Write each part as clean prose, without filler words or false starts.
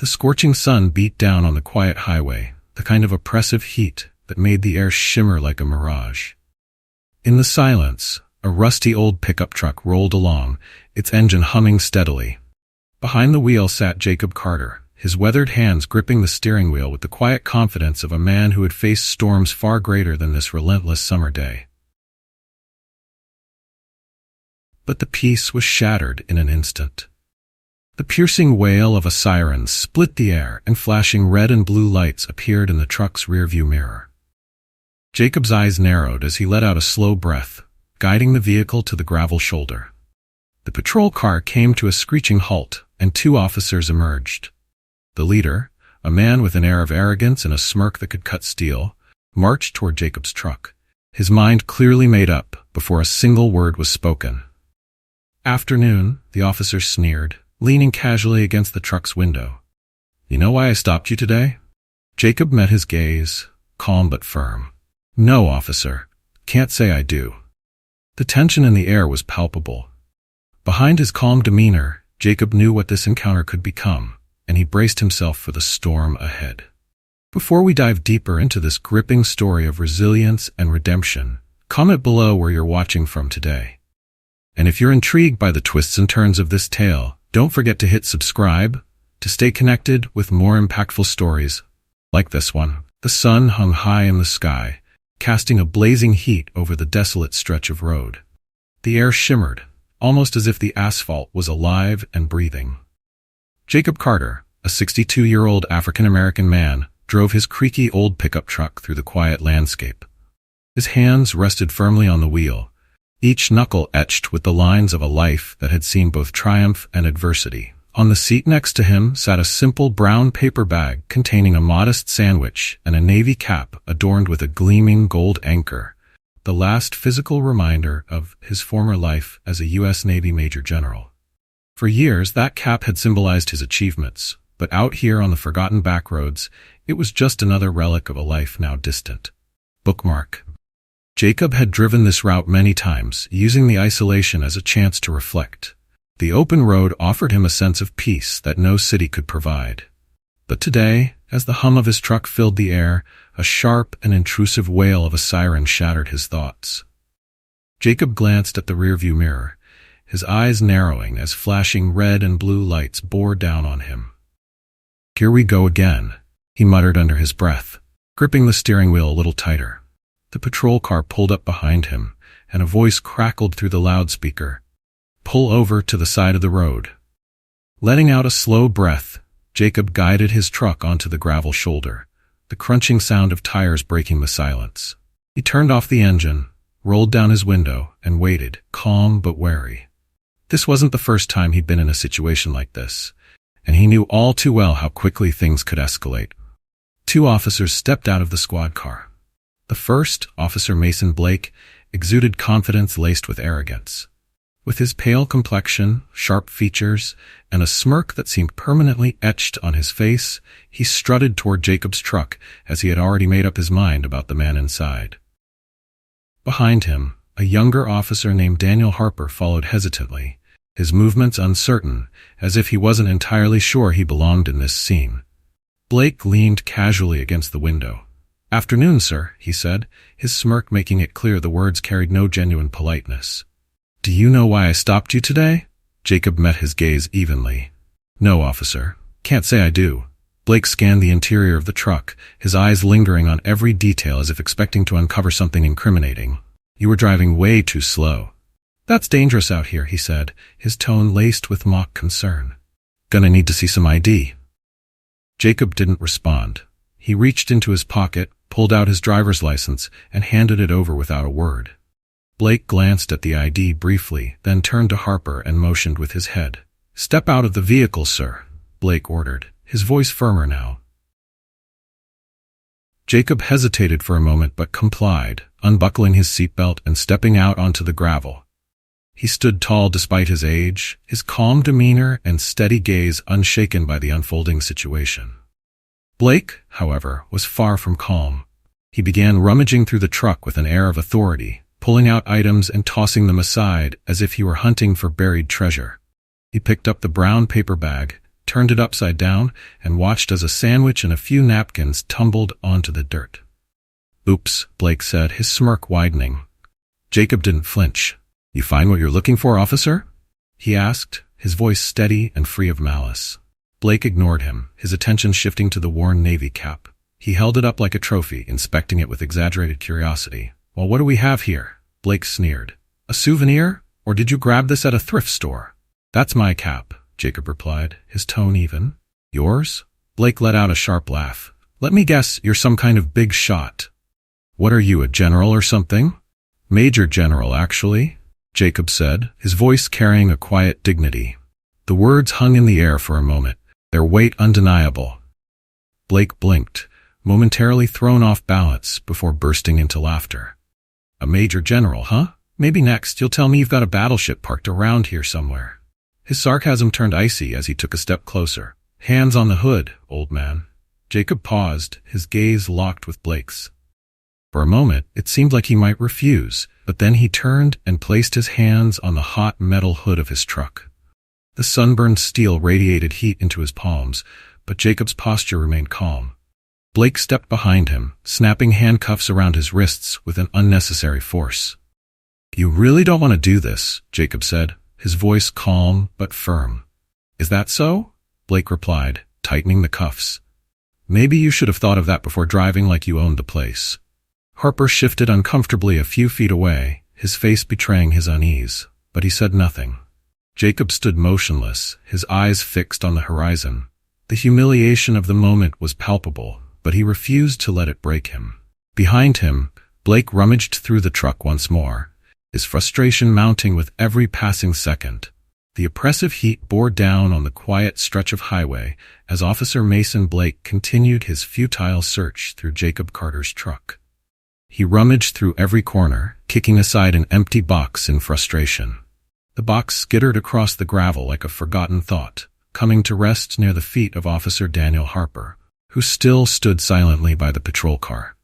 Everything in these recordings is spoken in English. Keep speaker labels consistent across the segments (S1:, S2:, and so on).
S1: The scorching sun beat down on the quiet highway, the kind of oppressive heat that made the air shimmer like a mirage. In the silence, a rusty old pickup truck rolled along, its engine humming steadily. Behind the wheel sat Jacob Carter, his weathered hands gripping the steering wheel with the quiet confidence of a man who had faced storms far greater than this relentless summer day. But the peace was shattered in an instant. The piercing wail of a siren split the air, and flashing red and blue lights appeared in the truck's rearview mirror. Jacob's eyes narrowed as he let out a slow breath, guiding the vehicle to the gravel shoulder. The patrol car came to a screeching halt, and 2 officers emerged. The leader, a man with an air of arrogance and a smirk that could cut steel, marched toward Jacob's truck, his mind clearly made up before a single word was spoken. "Afternoon," the officer sneered, leaning casually against the truck's window. "You know why I stopped you today?" Jacob met his gaze, calm but firm. "No, officer. Can't say I do." The tension in the air was palpable. Behind his calm demeanor, Jacob knew what this encounter could become, and he braced himself for the storm ahead. Before we dive deeper into this gripping story of resilience and redemption, comment below where you're watching from today. And if you're intrigued by the twists and turns of this tale, don't forget to hit subscribe to stay connected with more impactful stories like this one. The sun hung high in the sky, casting a blazing heat over the desolate stretch of road. The air shimmered, almost as if the asphalt was alive and breathing. Jacob Carter, a 62-year-old African-American man, drove his creaky old pickup truck through the quiet landscape. His hands rested firmly on the wheel, each knuckle etched with the lines of a life that had seen both triumph and adversity. On the seat next to him sat a simple brown paper bag containing a modest sandwich and a navy cap adorned with a gleaming gold anchor, the last physical reminder of his former life as a U.S. Navy Major General. For years, that cap had symbolized his achievements, but out here on the forgotten backroads, it was just another relic of a life now distant. Bookmark. Jacob had driven this route many times, using the isolation as a chance to reflect. The open road offered him a sense of peace that no city could provide. But today, as the hum of his truck filled the air, a sharp and intrusive wail of a siren shattered his thoughts. Jacob glanced at the rearview mirror, his eyes narrowing as flashing red and blue lights bore down on him. "Here we go again," he muttered under his breath, gripping the steering wheel a little tighter. The patrol car pulled up behind him, and a voice crackled through the loudspeaker. "Pull over to the side of the road." Letting out a slow breath, Jacob guided his truck onto the gravel shoulder, the crunching sound of tires breaking the silence. He turned off the engine, rolled down his window, and waited, calm but wary. This wasn't the first time he'd been in a situation like this, and he knew all too well how quickly things could escalate. 2 officers stepped out of the squad car. The first, Officer Mason Blake, exuded confidence laced with arrogance. With his pale complexion, sharp features, and a smirk that seemed permanently etched on his face, he strutted toward Jacob's truck as he had already made up his mind about the man inside. Behind him, a younger officer named Daniel Harper followed hesitantly, his movements uncertain, as if he wasn't entirely sure he belonged in this scene. Blake leaned casually against the window. "Afternoon, sir," he said, his smirk making it clear the words carried no genuine politeness. "Do you know why I stopped you today?" Jacob met his gaze evenly. "No, officer. Can't say I do." Blake scanned the interior of the truck, his eyes lingering on every detail as if expecting to uncover something incriminating. "You were driving way too slow." "That's dangerous out here," he said, his tone laced with mock concern. "Gonna need to see some ID." Jacob didn't respond. He reached into his pocket, pulled out his driver's license, and handed it over without a word. Blake glanced at the ID briefly, then turned to Harper and motioned with his head. "Step out of the vehicle, sir," Blake ordered, his voice firmer now. Jacob hesitated for a moment but complied, unbuckling his seatbelt and stepping out onto the gravel. He stood tall despite his age, his calm demeanor and steady gaze unshaken by the unfolding situation. Blake, however, was far from calm. He began rummaging through the truck with an air of authority, pulling out items and tossing them aside as if he were hunting for buried treasure. He picked up the brown paper bag, turned it upside down, and watched as a sandwich and a few napkins tumbled onto the dirt. "Oops," Blake said, his smirk widening. Jacob didn't flinch. "You find what you're looking for, officer?" he asked, his voice steady and free of malice. Blake ignored him, his attention shifting to the worn navy cap. He held it up like a trophy, inspecting it with exaggerated curiosity. "Well, what do we have here?" Blake sneered. "A souvenir? Or did you grab this at a thrift store?" "That's my cap," Jacob replied, his tone even. "Yours?" Blake let out a sharp laugh. "Let me guess, you're some kind of big shot." "What are you, a general or something?" "Major general, actually," Jacob said, his voice carrying a quiet dignity. The words hung in the air for a moment, their weight undeniable. Blake blinked, momentarily thrown off balance before bursting into laughter. "A major general, huh? Maybe next you'll tell me you've got a battleship parked around here somewhere." His sarcasm turned icy as he took a step closer. "Hands on the hood, old man." Jacob paused, his gaze locked with Blake's. For a moment, it seemed like he might refuse, but then he turned and placed his hands on the hot metal hood of his truck. The sunburned steel radiated heat into his palms, but Jacob's posture remained calm. Blake stepped behind him, snapping handcuffs around his wrists with an unnecessary force. "You really don't want to do this," Jacob said, his voice calm but firm. "Is that so?" Blake replied, tightening the cuffs. "Maybe you should have thought of that before driving like you owned the place." Harper shifted uncomfortably a few feet away, his face betraying his unease, but he said nothing. Jacob stood motionless, his eyes fixed on the horizon. The humiliation of the moment was palpable, but he refused to let it break him. Behind him, Blake rummaged through the truck once more, his frustration mounting with every passing second. The oppressive heat bore down on the quiet stretch of highway as Officer Mason Blake continued his futile search through Jacob Carter's truck. He rummaged through every corner, kicking aside an empty box in frustration. The box skittered across the gravel like a forgotten thought, coming to rest near the feet of Officer Daniel Harper, who still stood silently by the patrol car.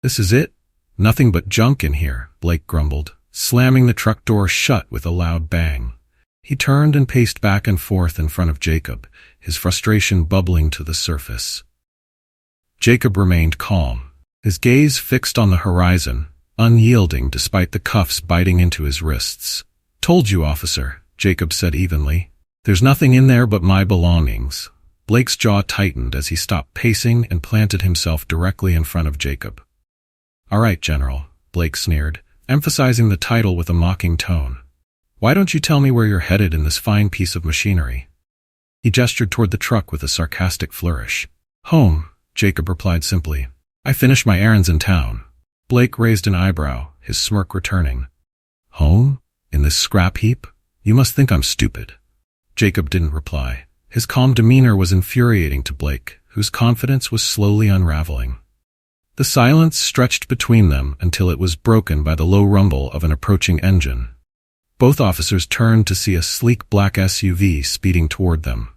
S1: "This is it? Nothing but junk in here," Blake grumbled, slamming the truck door shut with a loud bang. He turned and paced back and forth in front of Jacob, his frustration bubbling to the surface. Jacob remained calm, his gaze fixed on the horizon, unyielding despite the cuffs biting into his wrists. "Told you, officer," Jacob said evenly. "There's nothing in there but my belongings." Blake's jaw tightened as he stopped pacing and planted himself directly in front of Jacob. "All right, General," Blake sneered, emphasizing the title with a mocking tone. "Why don't you tell me where you're headed in this fine piece of machinery?" He gestured toward the truck with a sarcastic flourish. "Home," Jacob replied simply. "I finished my errands in town." Blake raised an eyebrow, his smirk returning. "Home? In this scrap heap? You must think I'm stupid." Jacob didn't reply. His calm demeanor was infuriating to Blake, whose confidence was slowly unraveling. The silence stretched between them until it was broken by the low rumble of an approaching engine. Both officers turned to see a sleek black SUV speeding toward them.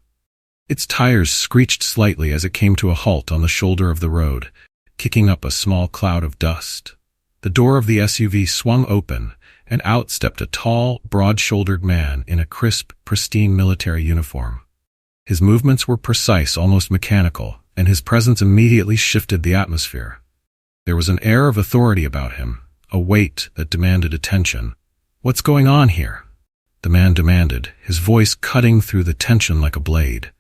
S1: Its tires screeched slightly as it came to a halt on the shoulder of the road, kicking up a small cloud of dust. The door of the SUV swung open, and out stepped a tall, broad-shouldered man in a crisp, pristine military uniform. His movements were precise, almost mechanical, and his presence immediately shifted the atmosphere. There was an air of authority about him, a weight that demanded attention. "What's going on here?" the man demanded, his voice cutting through the tension like a blade.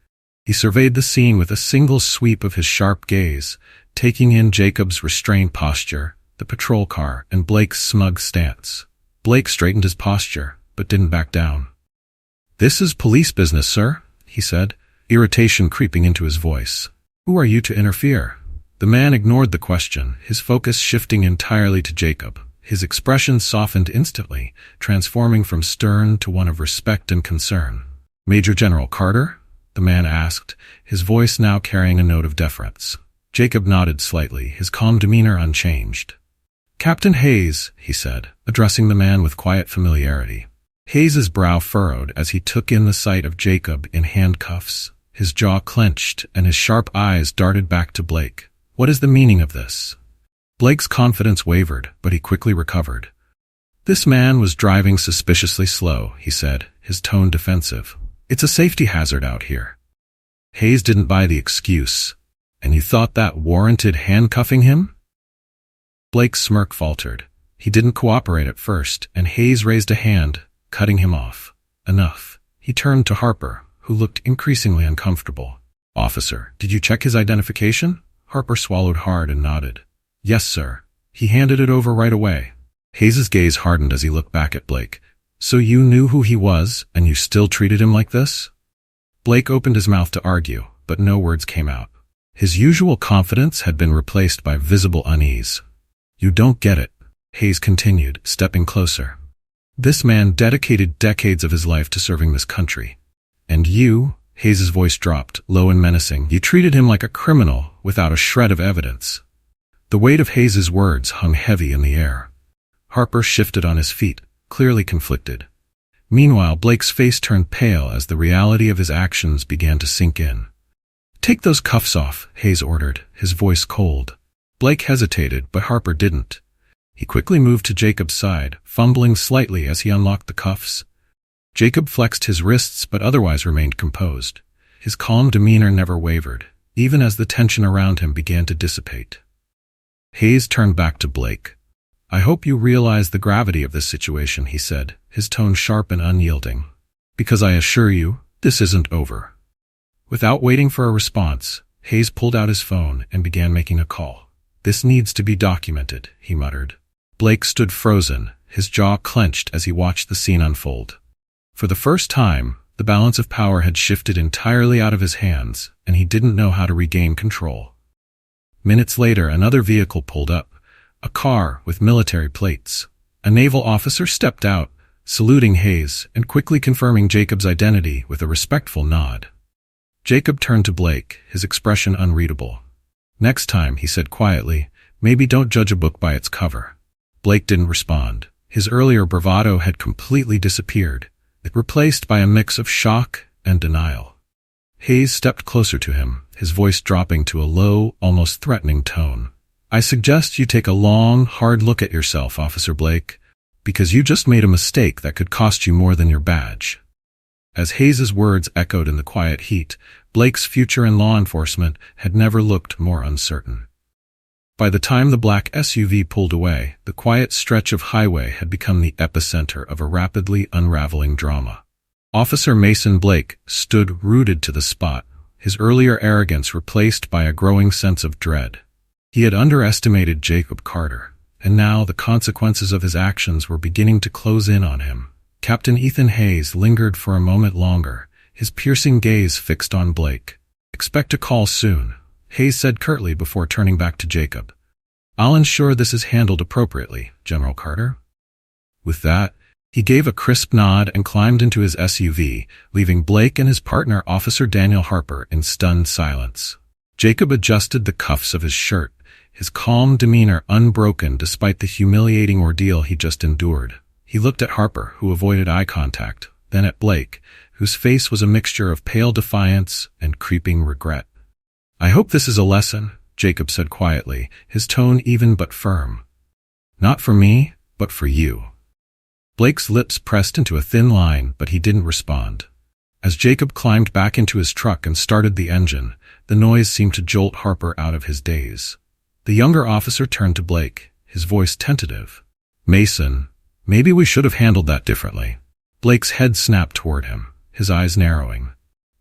S1: He surveyed the scene with a single sweep of his sharp gaze, taking in Jacob's restrained posture, the patrol car, and Blake's smug stance. Blake straightened his posture, but didn't back down. "This is police business, sir," he said, irritation creeping into his voice. "Who are you to interfere?" The man ignored the question, his focus shifting entirely to Jacob. His expression softened instantly, transforming from stern to one of respect and concern. "Major General Carter?" the man asked, his voice now carrying a note of deference. Jacob nodded slightly, his calm demeanor unchanged. "Captain Hayes," he said, addressing the man with quiet familiarity. Hayes's brow furrowed as he took in the sight of Jacob in handcuffs. His jaw clenched and his sharp eyes darted back to Blake. "What is the meaning of this?" Blake's confidence wavered, but he quickly recovered. "This man was driving suspiciously slow," he said, his tone defensive. It's a safety hazard out here. Hayes didn't buy the excuse. And you thought that warranted handcuffing him? Blake's smirk faltered. He didn't cooperate at first, and Hayes raised a hand, cutting him off. Enough. He turned to Harper, who looked increasingly uncomfortable. Officer, did you check his identification? Harper swallowed hard and nodded. Yes, sir. He handed it over right away. Hayes's gaze hardened as he looked back at Blake. So you knew who he was, and you still treated him like this? Blake opened his mouth to argue, but no words came out. His usual confidence had been replaced by visible unease. You don't get it, Hayes continued, stepping closer. This man dedicated decades of his life to serving this country. And you, Hayes's voice dropped, low and menacing, you treated him like a criminal without a shred of evidence. The weight of Hayes's words hung heavy in the air. Harper shifted on his feet, clearly conflicted. Meanwhile, Blake's face turned pale as the reality of his actions began to sink in. Take those cuffs off, Hayes ordered, his voice cold. Blake hesitated, but Harper didn't. He quickly moved to Jacob's side, fumbling slightly as he unlocked the cuffs. Jacob flexed his wrists but otherwise remained composed. His calm demeanor never wavered, even as the tension around him began to dissipate. Hayes turned back to Blake. I hope you realize the gravity of this situation, he said, his tone sharp and unyielding. Because I assure you, this isn't over. Without waiting for a response, Hayes pulled out his phone and began making a call. This needs to be documented, he muttered. Blake stood frozen, his jaw clenched as he watched the scene unfold. For the first time, the balance of power had shifted entirely out of his hands, and he didn't know how to regain control. Minutes later, another vehicle pulled up, a car with military plates. A naval officer stepped out, saluting Hayes and quickly confirming Jacob's identity with a respectful nod. Jacob turned to Blake, his expression unreadable. Next time, he said quietly, maybe don't judge a book by its cover. Blake didn't respond. His earlier bravado had completely disappeared, replaced by a mix of shock and denial. Hayes stepped closer to him, his voice dropping to a low, almost threatening tone. I suggest you take a long, hard look at yourself, Officer Blake, because you just made a mistake that could cost you more than your badge. As Hayes's words echoed in the quiet heat, Blake's future in law enforcement had never looked more uncertain. By the time the black SUV pulled away, the quiet stretch of highway had become the epicenter of a rapidly unraveling drama. Officer Mason Blake stood rooted to the spot, his earlier arrogance replaced by a growing sense of dread. He had underestimated Jacob Carter, and now the consequences of his actions were beginning to close in on him. Captain Ethan Hayes lingered for a moment longer, his piercing gaze fixed on Blake. Expect a call soon, Hayes said curtly before turning back to Jacob. I'll ensure this is handled appropriately, General Carter. With that, he gave a crisp nod and climbed into his SUV, leaving Blake and his partner, Officer Daniel Harper, in stunned silence. Jacob adjusted the cuffs of his shirt, his calm demeanor unbroken despite the humiliating ordeal he just endured. He looked at Harper, who avoided eye contact, then at Blake, whose face was a mixture of pale defiance and creeping regret. I hope this is a lesson, Jacob said quietly, his tone even but firm. Not for me, but for you. Blake's lips pressed into a thin line, but he didn't respond. As Jacob climbed back into his truck and started the engine, the noise seemed to jolt Harper out of his daze. The younger officer turned to Blake, his voice tentative. Mason, maybe we should have handled that differently. Blake's head snapped toward him, his eyes narrowing.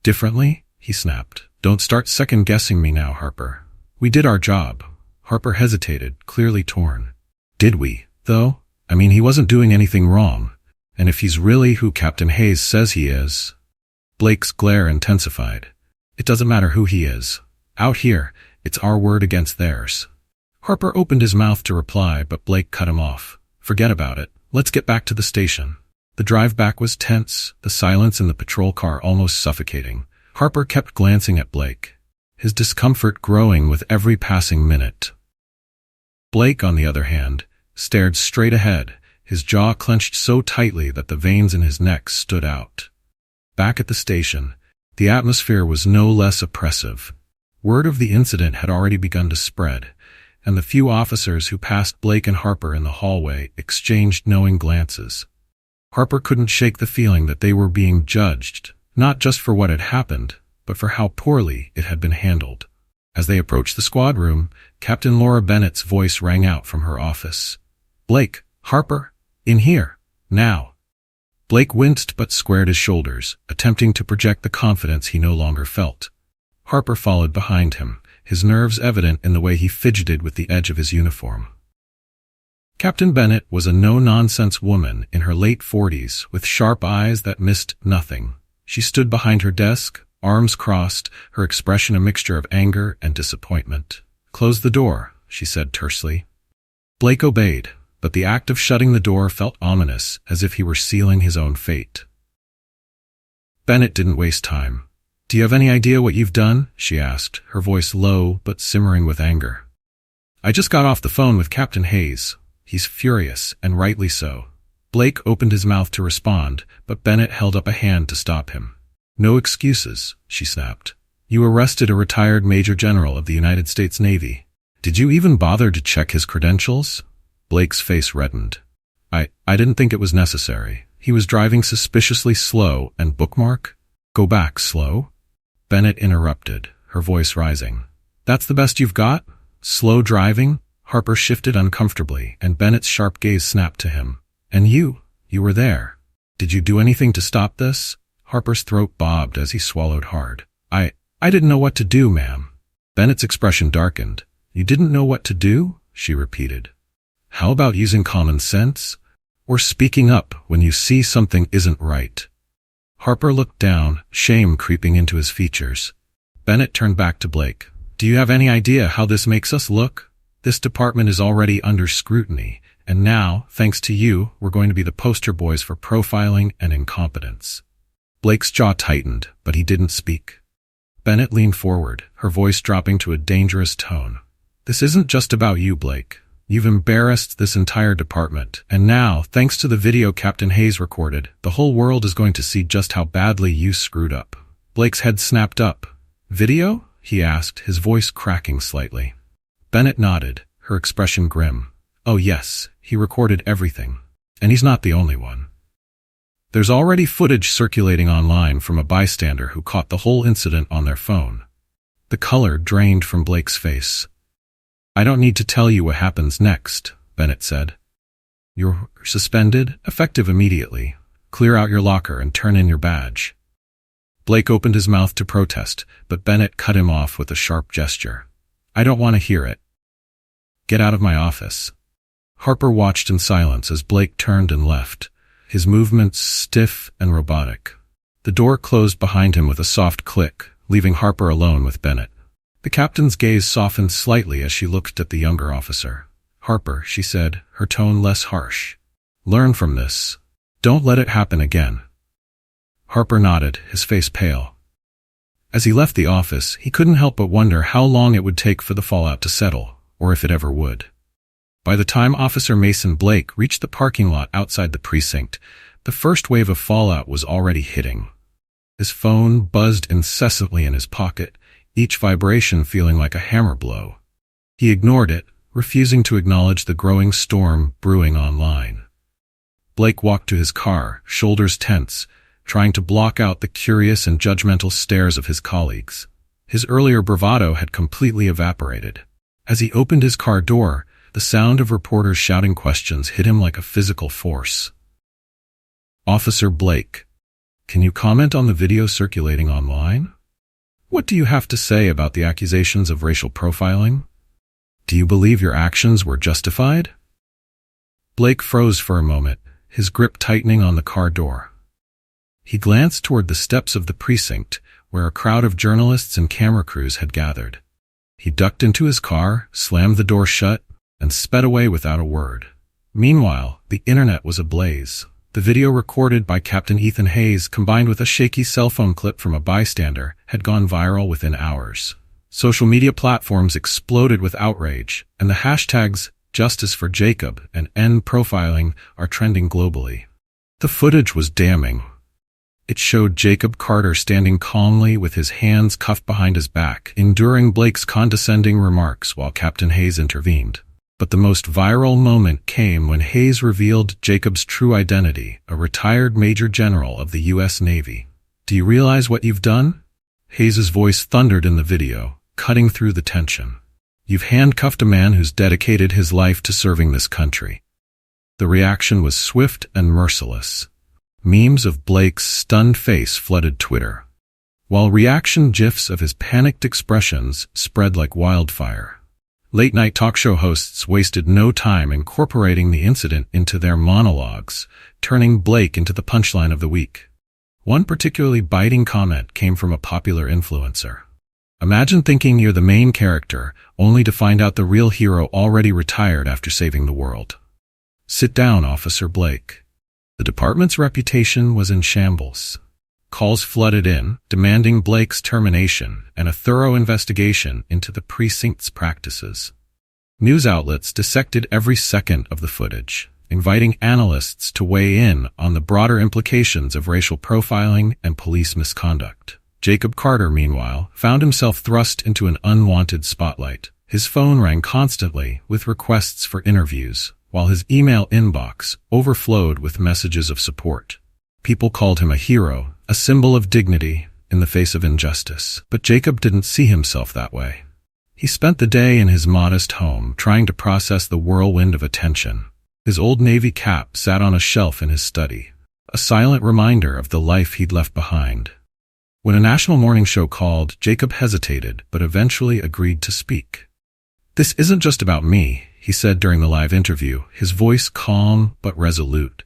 S1: Differently? He snapped. Don't start second-guessing me now, Harper. We did our job. Harper hesitated, clearly torn. Did we, though? I mean, he wasn't doing anything wrong. And if he's really who Captain Hayes says he is... Blake's glare intensified. It doesn't matter who he is. Out here, it's our word against theirs. Harper opened his mouth to reply, but Blake cut him off. Forget about it. Let's get back to the station. The drive back was tense, the silence in the patrol car almost suffocating. Harper kept glancing at Blake, his discomfort growing with every passing minute. Blake, on the other hand, stared straight ahead, his jaw clenched so tightly that the veins in his neck stood out. Back at the station, the atmosphere was no less oppressive. Word of the incident had already begun to spread, and the few officers who passed Blake and Harper in the hallway exchanged knowing glances. Harper couldn't shake the feeling that they were being judged, not just for what had happened, but for how poorly it had been handled. As they approached the squad room, Captain Laura Bennett's voice rang out from her office. "Blake, Harper, in here, now." Blake winced but squared his shoulders, attempting to project the confidence he no longer felt. Harper followed behind him, his nerves evident in the way he fidgeted with the edge of his uniform. Captain Bennett was a no-nonsense woman in her late 40s with sharp eyes that missed nothing. She stood behind her desk, arms crossed, her expression a mixture of anger and disappointment. "Close the door," she said tersely. Blake obeyed, but the act of shutting the door felt ominous, as if he were sealing his own fate. Bennett didn't waste time. "Do you have any idea what you've done?" she asked, her voice low but simmering with anger. "I just got off the phone with Captain Hayes. He's furious, and rightly so." Blake opened his mouth to respond, but Bennett held up a hand to stop him. "No excuses," she snapped. "You arrested a retired Major General of the United States Navy. Did you even bother to check his credentials?" Blake's face reddened. I didn't think it was necessary. He was driving suspiciously slow and bookmark? Go back, slow?" Bennett interrupted, her voice rising. "That's the best you've got? Slow driving?" Harper shifted uncomfortably, and Bennett's sharp gaze snapped to him. "And you were there. Did you do anything to stop this?" Harper's throat bobbed as he swallowed hard. I didn't know what to do, ma'am." Bennett's expression darkened. "You didn't know what to do?" she repeated. "How about using common sense? Or speaking up when you see something isn't right?" Harper looked down, shame creeping into his features. Bennett turned back to Blake. "Do you have any idea how this makes us look? This department is already under scrutiny, and now, thanks to you, we're going to be the poster boys for profiling and incompetence." Blake's jaw tightened, but he didn't speak. Bennett leaned forward, her voice dropping to a dangerous tone. "This isn't just about you, Blake. You've embarrassed this entire department, and now, thanks to the video Captain Hayes recorded, the whole world is going to see just how badly you screwed up." Blake's head snapped up. "Video?" he asked, his voice cracking slightly. Bennett nodded, her expression grim. "Oh yes, he recorded everything. And he's not the only one. There's already footage circulating online from a bystander who caught the whole incident on their phone." The color drained from Blake's face. "I don't need to tell you what happens next," Bennett said. "You're suspended, effective immediately. Clear out your locker and turn in your badge." Blake opened his mouth to protest, but Bennett cut him off with a sharp gesture. "I don't want to hear it. Get out of my office." Harper watched in silence as Blake turned and left, his movements stiff and robotic. The door closed behind him with a soft click, leaving Harper alone with Bennett. The captain's gaze softened slightly as she looked at the younger officer. "Harper," she said, her tone less harsh. "Learn from this. Don't let it happen again." Harper nodded, his face pale. As he left the office, he couldn't help but wonder how long it would take for the fallout to settle, or if it ever would. By the time Officer Mason Blake reached the parking lot outside the precinct, the first wave of fallout was already hitting. His phone buzzed incessantly in his pocket, each vibration feeling like a hammer blow. He ignored it, refusing to acknowledge the growing storm brewing online. Blake walked to his car, shoulders tense, trying to block out the curious and judgmental stares of his colleagues. His earlier bravado had completely evaporated. As he opened his car door, the sound of reporters shouting questions hit him like a physical force. "Officer Blake, can you comment on the video circulating online? What do you have to say about the accusations of racial profiling? Do you believe your actions were justified?" Blake froze for a moment, his grip tightening on the car door. He glanced toward the steps of the precinct, where a crowd of journalists and camera crews had gathered. He ducked into his car, slammed the door shut, and sped away without a word. Meanwhile, the internet was ablaze. The video recorded by Captain Ethan Hayes, combined with a shaky cell phone clip from a bystander, had gone viral within hours. Social media platforms exploded with outrage, and the hashtags Justice for Jacob and End Profiling are trending globally. The footage was damning. It showed Jacob Carter standing calmly with his hands cuffed behind his back, enduring Blake's condescending remarks while Captain Hayes intervened. But the most viral moment came when Hayes revealed Jacob's true identity, a retired Major General of the U.S. Navy. Do you realize what you've done? Hayes's voice thundered in the video, cutting through the tension. You've handcuffed a man who's dedicated his life to serving this country. The reaction was swift and merciless. Memes of Blake's stunned face flooded Twitter, while reaction GIFs of his panicked expressions spread like wildfire. Late-night talk show hosts wasted no time incorporating the incident into their monologues, turning Blake into the punchline of the week. One particularly biting comment came from a popular influencer. Imagine thinking you're the main character, only to find out the real hero already retired after saving the world. Sit down, Officer Blake. The department's reputation was in shambles. Calls flooded in, demanding Blake's termination and a thorough investigation into the precinct's practices. News outlets dissected every second of the footage, inviting analysts to weigh in on the broader implications of racial profiling and police misconduct. Jacob Carter, meanwhile, found himself thrust into an unwanted spotlight. His phone rang constantly with requests for interviews, while his email inbox overflowed with messages of support. People called him a hero, a symbol of dignity in the face of injustice. But Jacob didn't see himself that way. He spent the day in his modest home trying to process the whirlwind of attention. His old Navy cap sat on a shelf in his study, a silent reminder of the life he'd left behind. When a national morning show called, Jacob hesitated, but eventually agreed to speak. "This isn't just about me," he said during the live interview, his voice calm but resolute.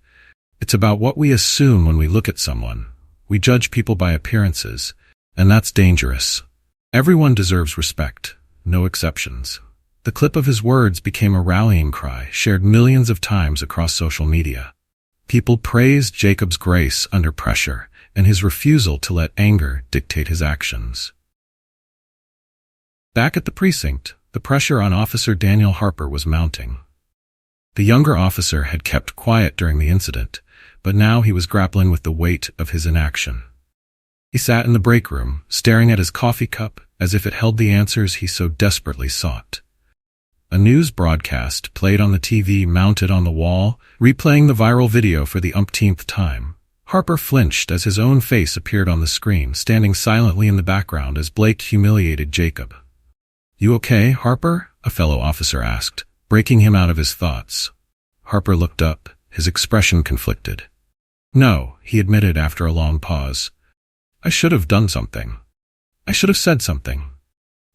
S1: "It's about what we assume when we look at someone. We judge people by appearances, and that's dangerous. Everyone deserves respect, no exceptions." The clip of his words became a rallying cry, shared millions of times across social media. People praised Jacob's grace under pressure and his refusal to let anger dictate his actions. Back at the precinct, the pressure on Officer Daniel Harper was mounting. The younger officer had kept quiet during the incident, but now he was grappling with the weight of his inaction. He sat in the break room, staring at his coffee cup as if it held the answers he so desperately sought. A news broadcast played on the TV mounted on the wall, replaying the viral video for the umpteenth time. Harper flinched as his own face appeared on the screen, standing silently in the background as Blake humiliated Jacob. "You okay, Harper?" a fellow officer asked, breaking him out of his thoughts. Harper looked up, his expression conflicted. "No," he admitted after a long pause. "I should have done something. I should have said something."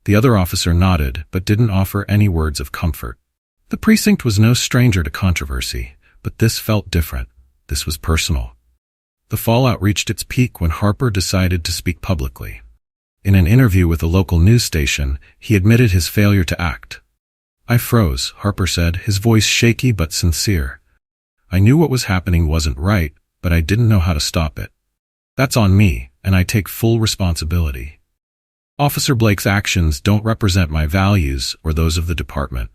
S1: The other officer nodded, but didn't offer any words of comfort. The precinct was no stranger to controversy, but this felt different. This was personal. The fallout reached its peak when Harper decided to speak publicly. In an interview with a local news station, he admitted his failure to act. "I froze," Harper said, his voice shaky but sincere. "I knew what was happening wasn't right, but I didn't know how to stop it. That's on me, and I take full responsibility. Officer Blake's actions don't represent my values or those of the department."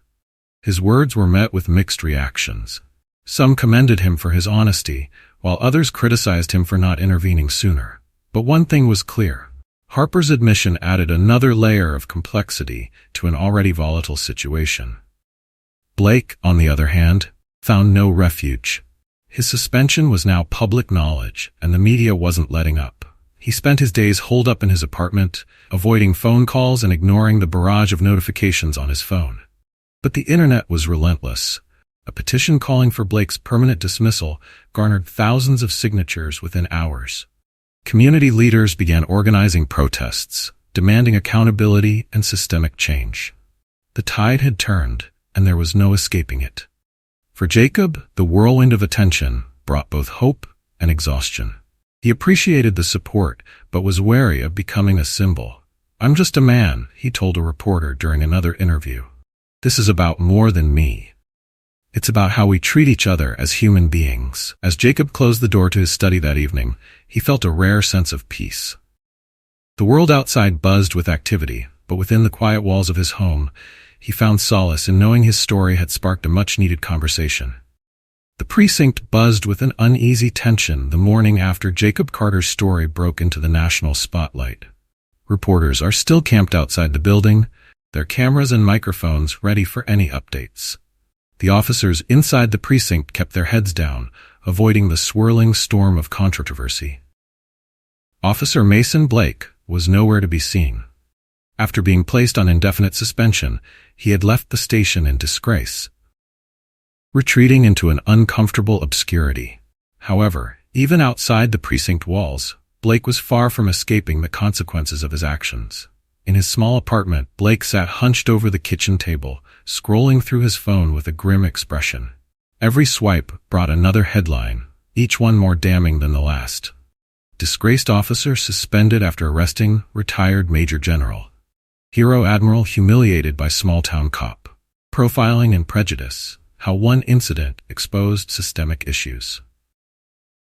S1: His words were met with mixed reactions. Some commended him for his honesty, while others criticized him for not intervening sooner. But one thing was clear. Harper's admission added another layer of complexity to an already volatile situation. Blake, on the other hand, found no refuge. His suspension was now public knowledge, and the media wasn't letting up. He spent his days holed up in his apartment, avoiding phone calls and ignoring the barrage of notifications on his phone. But the internet was relentless. A petition calling for Blake's permanent dismissal garnered thousands of signatures within hours. Community leaders began organizing protests, demanding accountability and systemic change. The tide had turned, and there was no escaping it. For Jacob, the whirlwind of attention brought both hope and exhaustion. He appreciated the support, but was wary of becoming a symbol. "I'm just a man," he told a reporter during another interview. "This is about more than me. It's about how we treat each other as human beings." As Jacob closed the door to his study that evening, he felt a rare sense of peace. The world outside buzzed with activity, but within the quiet walls of his home, he found solace in knowing his story had sparked a much-needed conversation. The precinct buzzed with an uneasy tension the morning after Jacob Carter's story broke into the national spotlight. Reporters are still camped outside the building, their cameras and microphones ready for any updates. The officers inside the precinct kept their heads down, avoiding the swirling storm of controversy. Officer Mason Blake was nowhere to be seen. After being placed on indefinite suspension, he had left the station in disgrace, retreating into an uncomfortable obscurity. However, even outside the precinct walls, Blake was far from escaping the consequences of his actions. In his small apartment, Blake sat hunched over the kitchen table, scrolling through his phone with a grim expression. Every swipe brought another headline, each one more damning than the last. Disgraced officer suspended after arresting retired Major General. Hero Admiral humiliated by small-town cop. Profiling and prejudice. How one incident exposed systemic issues.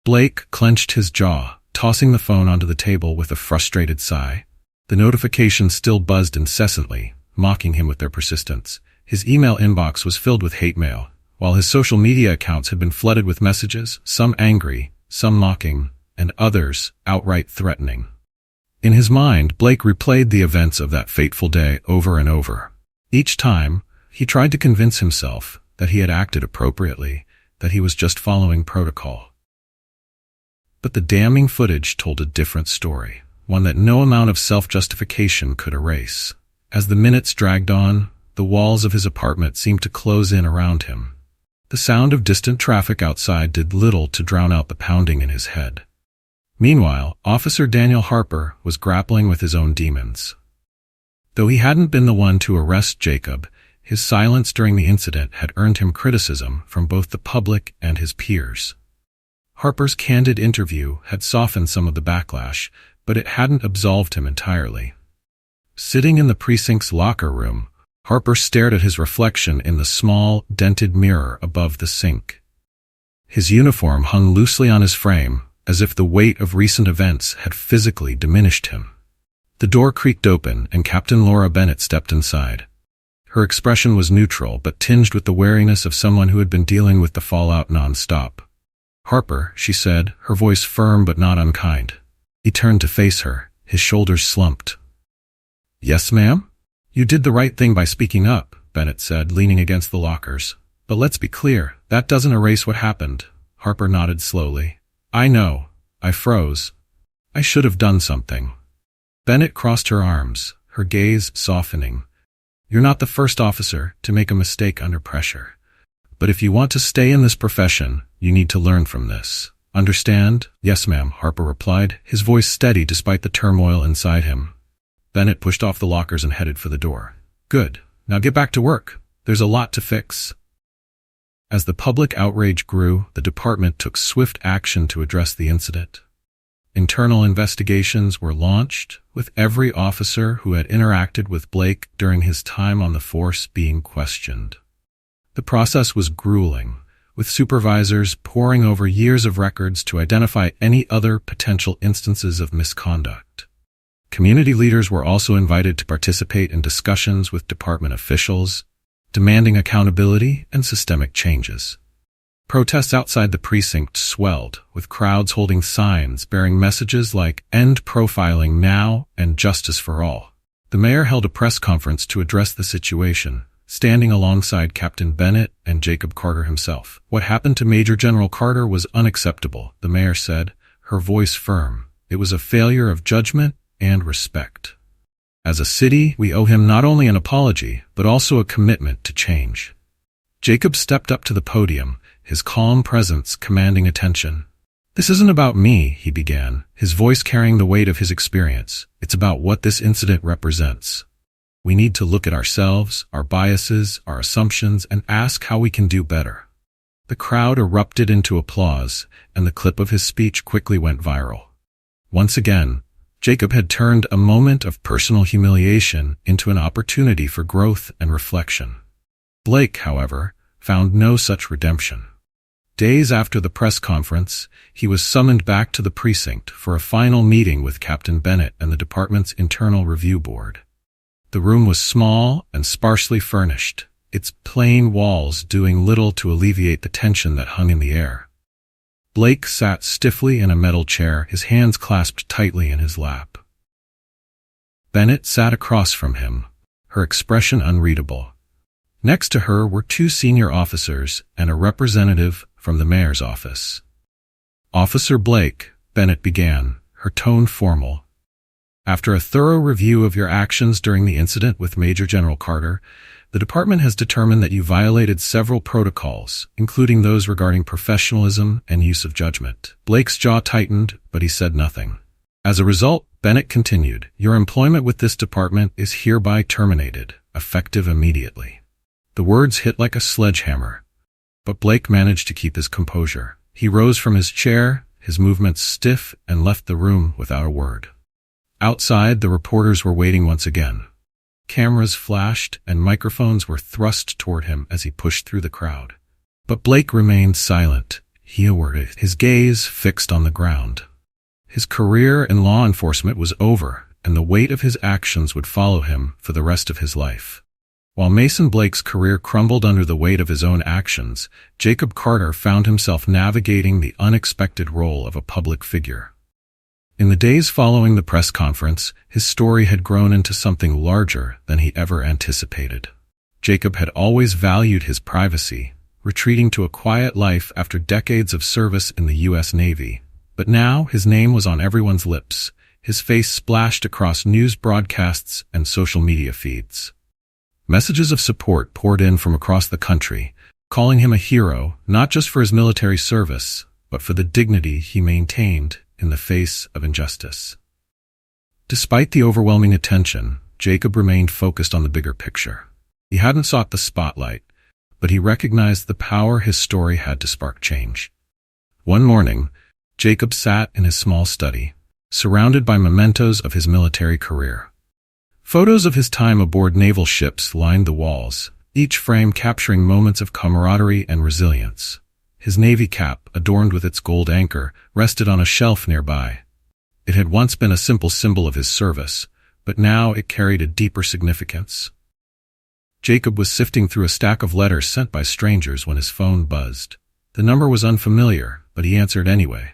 S1: Blake clenched his jaw, tossing the phone onto the table with a frustrated sigh. The notifications still buzzed incessantly, mocking him with their persistence. His email inbox was filled with hate mail, while his social media accounts had been flooded with messages, some angry, some mocking, and others outright threatening. In his mind, Blake replayed the events of that fateful day over and over. Each time, he tried to convince himself that he had acted appropriately, that he was just following protocol. But the damning footage told a different story, one that no amount of self-justification could erase. As the minutes dragged on, the walls of his apartment seemed to close in around him. The sound of distant traffic outside did little to drown out the pounding in his head. Meanwhile, Officer Daniel Harper was grappling with his own demons. Though he hadn't been the one to arrest Jacob, his silence during the incident had earned him criticism from both the public and his peers. Harper's candid interview had softened some of the backlash, but it hadn't absolved him entirely. Sitting in the precinct's locker room, Harper stared at his reflection in the small, dented mirror above the sink. His uniform hung loosely on his frame, as if the weight of recent events had physically diminished him. The door creaked open, and Captain Laura Bennett stepped inside. Her expression was neutral, but tinged with the wariness of someone who had been dealing with the fallout non-stop. "Harper," she said, her voice firm but not unkind. He turned to face her, his shoulders slumped. "Yes, ma'am?" "You did the right thing by speaking up," Bennett said, leaning against the lockers. "But let's be clear, that doesn't erase what happened." Harper nodded slowly. "I know. I froze. I should have done something." Bennett crossed her arms, her gaze softening. "You're not the first officer to make a mistake under pressure. But if you want to stay in this profession, you need to learn from this. Understand?" "Yes, ma'am," Harper replied, his voice steady despite the turmoil inside him. Bennett pushed off the lockers and headed for the door. "Good. Now get back to work. There's a lot to fix." As the public outrage grew, the department took swift action to address the incident. Internal investigations were launched, with every officer who had interacted with Blake during his time on the force being questioned. The process was grueling, with supervisors poring over years of records to identify any other potential instances of misconduct. Community leaders were also invited to participate in discussions with department officials, demanding accountability and systemic changes. Protests outside the precinct swelled, with crowds holding signs bearing messages like "End profiling now" and "Justice for all." The mayor held a press conference to address the situation, standing alongside Captain Bennett and Jacob Carter himself. "What happened to Major General Carter was unacceptable," the mayor said, her voice firm. "It was a failure of judgment and respect. As a city, we owe him not only an apology, but also a commitment to change." Jacob stepped up to the podium, his calm presence commanding attention. "This isn't about me," he began, his voice carrying the weight of his experience. "It's about what this incident represents. We need to look at ourselves, our biases, our assumptions, and ask how we can do better." The crowd erupted into applause, and the clip of his speech quickly went viral. Once again, Jacob had turned a moment of personal humiliation into an opportunity for growth and reflection. Blake, however, found no such redemption. Days after the press conference, he was summoned back to the precinct for a final meeting with Captain Bennett and the department's internal review board. The room was small and sparsely furnished, its plain walls doing little to alleviate the tension that hung in the air. Blake sat stiffly in a metal chair, his hands clasped tightly in his lap. Bennett sat across from him, her expression unreadable. Next to her were two senior officers and a representative from the mayor's office. "Officer Blake," Bennett began, her tone formal. "After a thorough review of your actions during the incident with Major General Carter, the department has determined that you violated several protocols, including those regarding professionalism and use of judgment." Blake's jaw tightened, but he said nothing. "As a result," Bennett continued, "your employment with this department is hereby terminated, effective immediately." The words hit like a sledgehammer, but Blake managed to keep his composure. He rose from his chair, his movements stiff, and left the room without a word. Outside, the reporters were waiting once again. Cameras flashed and microphones were thrust toward him as he pushed through the crowd. But Blake remained silent. He awaited, his gaze fixed on the ground. His career in law enforcement was over, and the weight of his actions would follow him for the rest of his life. While Mason Blake's career crumbled under the weight of his own actions, Jacob Carter found himself navigating the unexpected role of a public figure. In the days following the press conference, his story had grown into something larger than he ever anticipated. Jacob had always valued his privacy, retreating to a quiet life after decades of service in the U.S. Navy. But now his name was on everyone's lips, his face splashed across news broadcasts and social media feeds. Messages of support poured in from across the country, calling him a hero not just for his military service, but for the dignity he maintained in the face of injustice. Despite the overwhelming attention, Jacob remained focused on the bigger picture. He hadn't sought the spotlight, but he recognized the power his story had to spark change. One morning, Jacob sat in his small study, surrounded by mementos of his military career. Photos of his time aboard naval ships lined the walls, each frame capturing moments of camaraderie and resilience. His navy cap, adorned with its gold anchor, rested on a shelf nearby. It had once been a simple symbol of his service, but now it carried a deeper significance. Jacob was sifting through a stack of letters sent by strangers when his phone buzzed. The number was unfamiliar, but he answered anyway.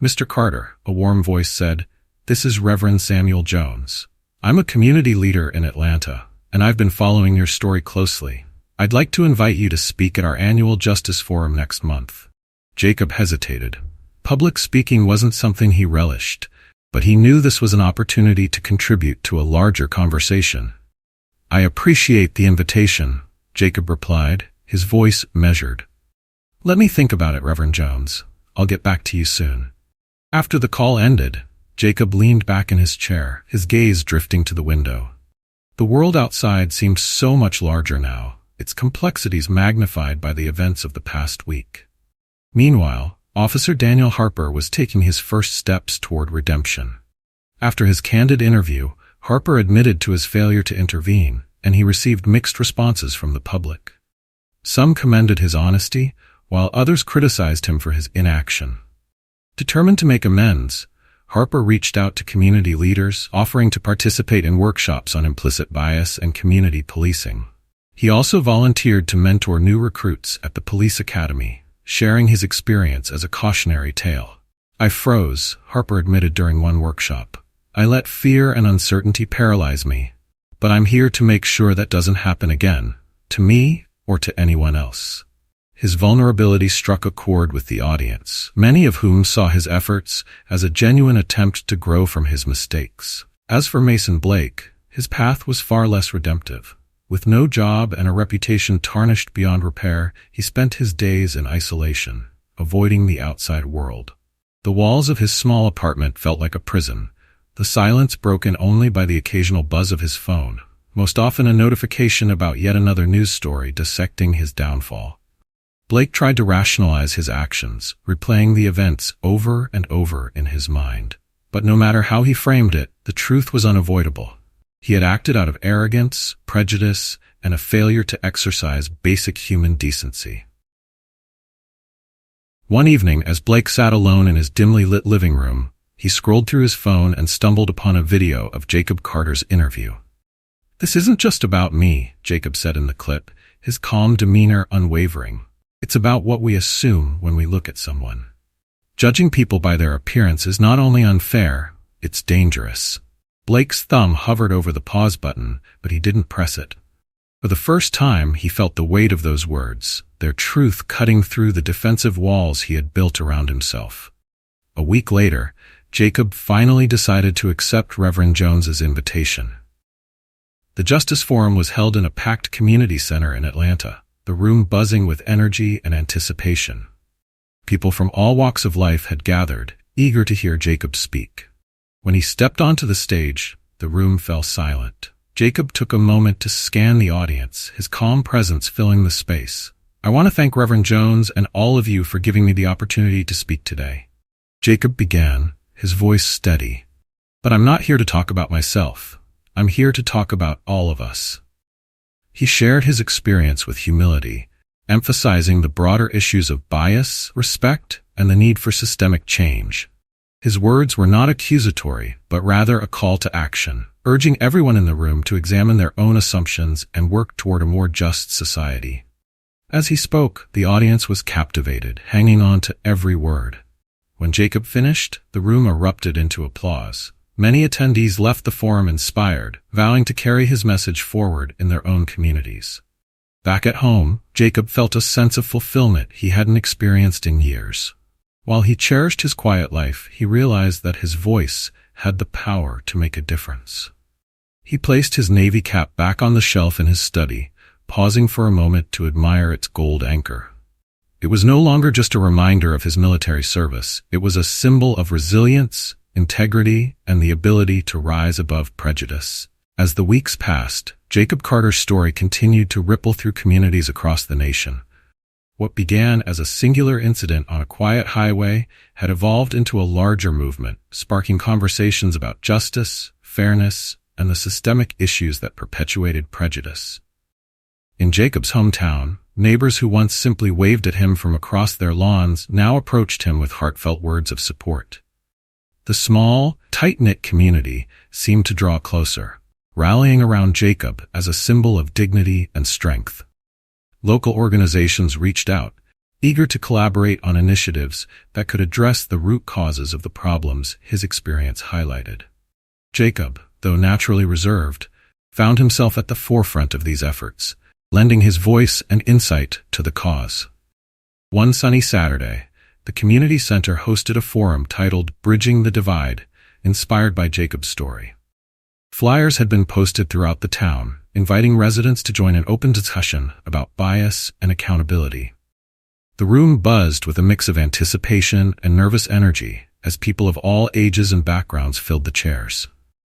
S1: "Mr. Carter," a warm voice said, "this is Reverend Samuel Jones. I'm a community leader in Atlanta, and I've been following your story closely. I'd like to invite you to speak at our annual Justice Forum next month." Jacob hesitated. Public speaking wasn't something he relished, but he knew this was an opportunity to contribute to a larger conversation. "I appreciate the invitation," Jacob replied, his voice measured. "Let me think about it, Reverend Jones. I'll get back to you soon." After the call ended, Jacob leaned back in his chair, his gaze drifting to the window. The world outside seemed so much larger now, its complexities magnified by the events of the past week. Meanwhile, Officer Daniel Harper was taking his first steps toward redemption. After his candid interview, Harper admitted to his failure to intervene, and he received mixed responses from the public. Some commended his honesty, while others criticized him for his inaction. Determined to make amends, Harper reached out to community leaders, offering to participate in workshops on implicit bias and community policing. He also volunteered to mentor new recruits at the police academy, sharing his experience as a cautionary tale. "I froze," Harper admitted during one workshop. "I let fear and uncertainty paralyze me, but I'm here to make sure that doesn't happen again, to me or to anyone else." His vulnerability struck a chord with the audience, many of whom saw his efforts as a genuine attempt to grow from his mistakes. As for Mason Blake, his path was far less redemptive. With no job and a reputation tarnished beyond repair, he spent his days in isolation, avoiding the outside world. The walls of his small apartment felt like a prison, the silence broken only by the occasional buzz of his phone, most often a notification about yet another news story dissecting his downfall. Blake tried to rationalize his actions, replaying the events over and over in his mind. But no matter how he framed it, the truth was unavoidable. He had acted out of arrogance, prejudice, and a failure to exercise basic human decency. One evening, as Blake sat alone in his dimly lit living room, he scrolled through his phone and stumbled upon a video of Jacob Carter's interview. "This isn't just about me," Jacob said in the clip, his calm demeanor unwavering. "It's about what we assume when we look at someone. Judging people by their appearance is not only unfair, it's dangerous." Blake's thumb hovered over the pause button, but he didn't press it. For the first time, he felt the weight of those words, their truth cutting through the defensive walls he had built around himself. A week later, Jacob finally decided to accept Reverend Jones's invitation. The Justice Forum was held in a packed community center in Atlanta, the room buzzing with energy and anticipation. People from all walks of life had gathered, eager to hear Jacob speak. When he stepped onto the stage, the room fell silent. Jacob took a moment to scan the audience, his calm presence filling the space. "I want to thank Reverend Jones and all of you for giving me the opportunity to speak today." Jacob began, his voice steady. "But I'm not here to talk about myself. I'm here to talk about all of us." He shared his experience with humility, emphasizing the broader issues of bias, respect, and the need for systemic change. His words were not accusatory, but rather a call to action, urging everyone in the room to examine their own assumptions and work toward a more just society. As he spoke, the audience was captivated, hanging on to every word. When Jacob finished, the room erupted into applause. Many attendees left the forum inspired, vowing to carry his message forward in their own communities. Back at home, Jacob felt a sense of fulfillment he hadn't experienced in years. While he cherished his quiet life, he realized that his voice had the power to make a difference. He placed his Navy cap back on the shelf in his study, pausing for a moment to admire its gold anchor. It was no longer just a reminder of his military service. It was a symbol of resilience, integrity, and the ability to rise above prejudice. As the weeks passed, Jacob Carter's story continued to ripple through communities across the nation. What began as a singular incident on a quiet highway had evolved into a larger movement, sparking conversations about justice, fairness, and the systemic issues that perpetuated prejudice. In Jacob's hometown, neighbors who once simply waved at him from across their lawns now approached him with heartfelt words of support. The small, tight-knit community seemed to draw closer, rallying around Jacob as a symbol of dignity and strength. Local organizations reached out, eager to collaborate on initiatives that could address the root causes of the problems his experience highlighted. Jacob, though naturally reserved, found himself at the forefront of these efforts, lending his voice and insight to the cause. One sunny Saturday, the community center hosted a forum titled "Bridging the Divide," inspired by Jacob's story. Flyers had been posted throughout the town, inviting residents to join an open discussion about bias and accountability. The room buzzed with a mix of anticipation and nervous energy as people of all ages and backgrounds filled the chairs.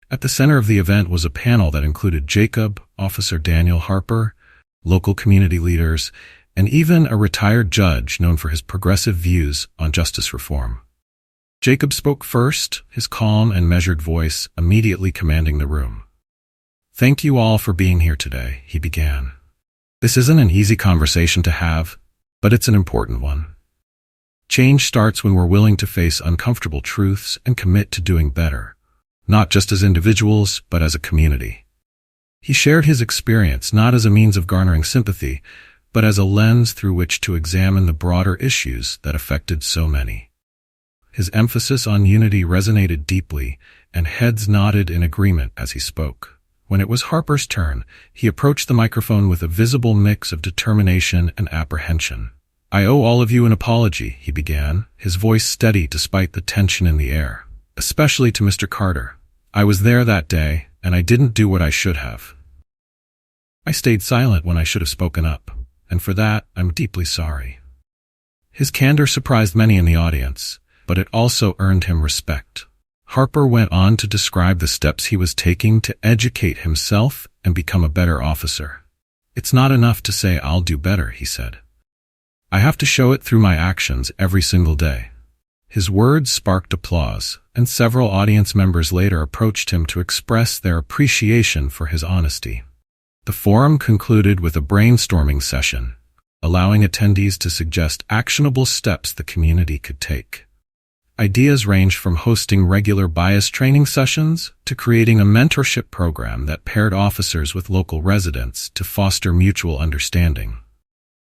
S1: At the center of the event was a panel that included Jacob, Officer Daniel Harper, local community leaders, and even a retired judge known for his progressive views on justice reform. Jacob spoke first, his calm and measured voice immediately commanding the room. "Thank you all for being here today," he began. "This isn't an easy conversation to have, but it's an important one. Change starts when we're willing to face uncomfortable truths and commit to doing better, not just as individuals, but as a community." He shared his experience not as a means of garnering sympathy, but as a lens through which to examine the broader issues that affected so many. His emphasis on unity resonated deeply, and heads nodded in agreement as he spoke. When it was Harper's turn, he approached the microphone with a visible mix of determination and apprehension. "I owe all of you an apology," he began, his voice steady despite the tension in the air. "Especially to Mr. Carter. I was there that day, and I didn't do what I should have. I stayed silent when I should have spoken up, and for that, I'm deeply sorry." His candor surprised many in the audience, but it also earned him respect. Harper went on to describe the steps he was taking to educate himself and become a better officer. "It's not enough to say I'll do better," he said. "I have to show it through my actions every single day." His words sparked applause, and several audience members later approached him to express their appreciation for his honesty. The forum concluded with a brainstorming session, allowing attendees to suggest actionable steps the community could take. Ideas ranged from hosting regular bias training sessions to creating a mentorship program that paired officers with local residents to foster mutual understanding.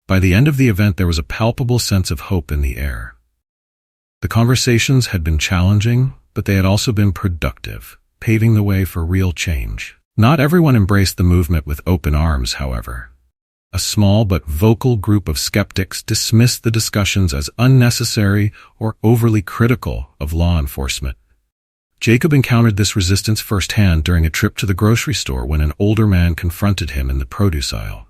S1: By the end of the event, there was a palpable sense of hope in the air. The conversations had been challenging, but they had also been productive, paving the way for real change. Not everyone embraced the movement with open arms, however. A small but vocal group of skeptics dismissed the discussions as unnecessary or overly critical of law enforcement, Jacob encountered this resistance firsthand during a trip to the grocery store when an older man confronted him in the produce aisle.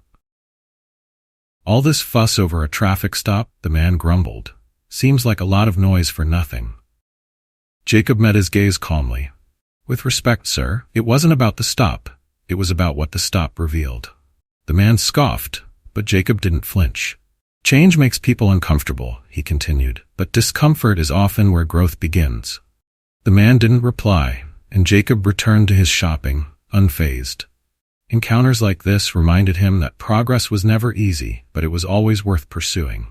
S1: "All this fuss over a traffic stop," the man grumbled. "Seems like a lot of noise for nothing." Jacob met his gaze calmly. "With respect, sir, it wasn't about the stop. It was about what the stop revealed." The man scoffed, but Jacob didn't flinch. "Change makes people uncomfortable," he continued, "but discomfort is often where growth begins." The man didn't reply, and Jacob returned to his shopping, unfazed. Encounters like this reminded him that progress was never easy, but it was always worth pursuing.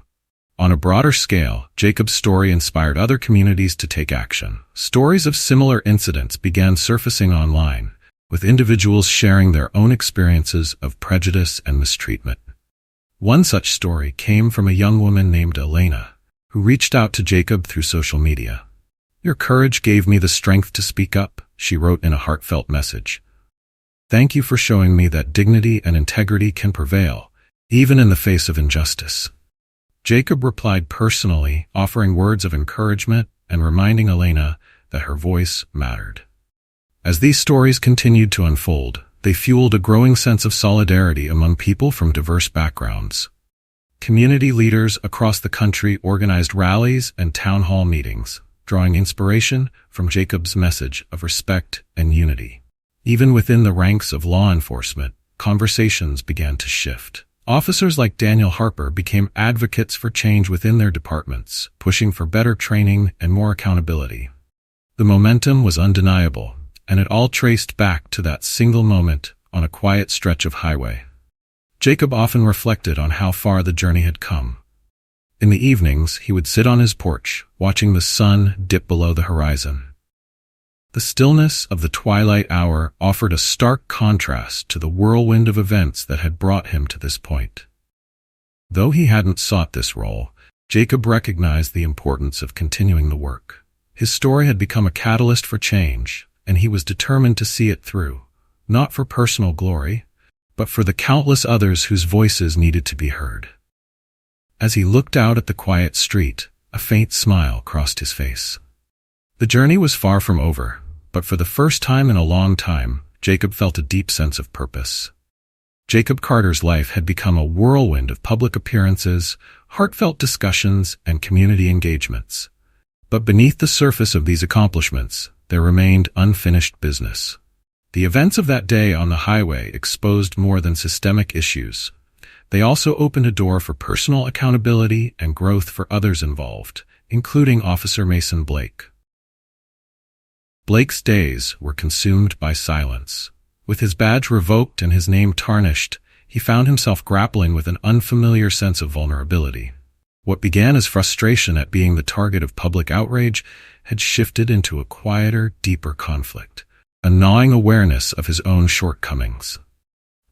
S1: On a broader scale, Jacob's story inspired other communities to take action. Stories of similar incidents began surfacing online, with individuals sharing their own experiences of prejudice and mistreatment. One such story came from a young woman named Elena, who reached out to Jacob through social media. "Your courage gave me the strength to speak up," she wrote in a heartfelt message. "Thank you for showing me that dignity and integrity can prevail, even in the face of injustice." Jacob replied personally, offering words of encouragement and reminding Elena that her voice mattered. As these stories continued to unfold, they fueled a growing sense of solidarity among people from diverse backgrounds. Community leaders across the country organized rallies and town hall meetings, drawing inspiration from Jacob's message of respect and unity. Even within the ranks of law enforcement, conversations began to shift. Officers like Daniel Harper became advocates for change within their departments, pushing for better training and more accountability. The momentum was undeniable, and it all traced back to that single moment on a quiet stretch of highway. Jacob often reflected on how far the journey had come. In the evenings, he would sit on his porch, watching the sun dip below the horizon. The stillness of the twilight hour offered a stark contrast to the whirlwind of events that had brought him to this point. Though he hadn't sought this role, Jacob recognized the importance of continuing the work. His story had become a catalyst for change, and he was determined to see it through, not for personal glory, but for the countless others whose voices needed to be heard. As he looked out at the quiet street, a faint smile crossed his face. The journey was far from over, but for the first time in a long time, Jacob felt a deep sense of purpose. Jacob Carter's life had become a whirlwind of public appearances, heartfelt discussions, and community engagements. But beneath the surface of these accomplishments, there remained unfinished business. The events of that day on the highway exposed more than systemic issues. They also opened a door for personal accountability and growth for others involved, including Officer Mason Blake. Blake's days were consumed by silence. With his badge revoked and his name tarnished, he found himself grappling with an unfamiliar sense of vulnerability. What began as frustration at being the target of public outrage had shifted into a quieter, deeper conflict, a gnawing awareness of his own shortcomings.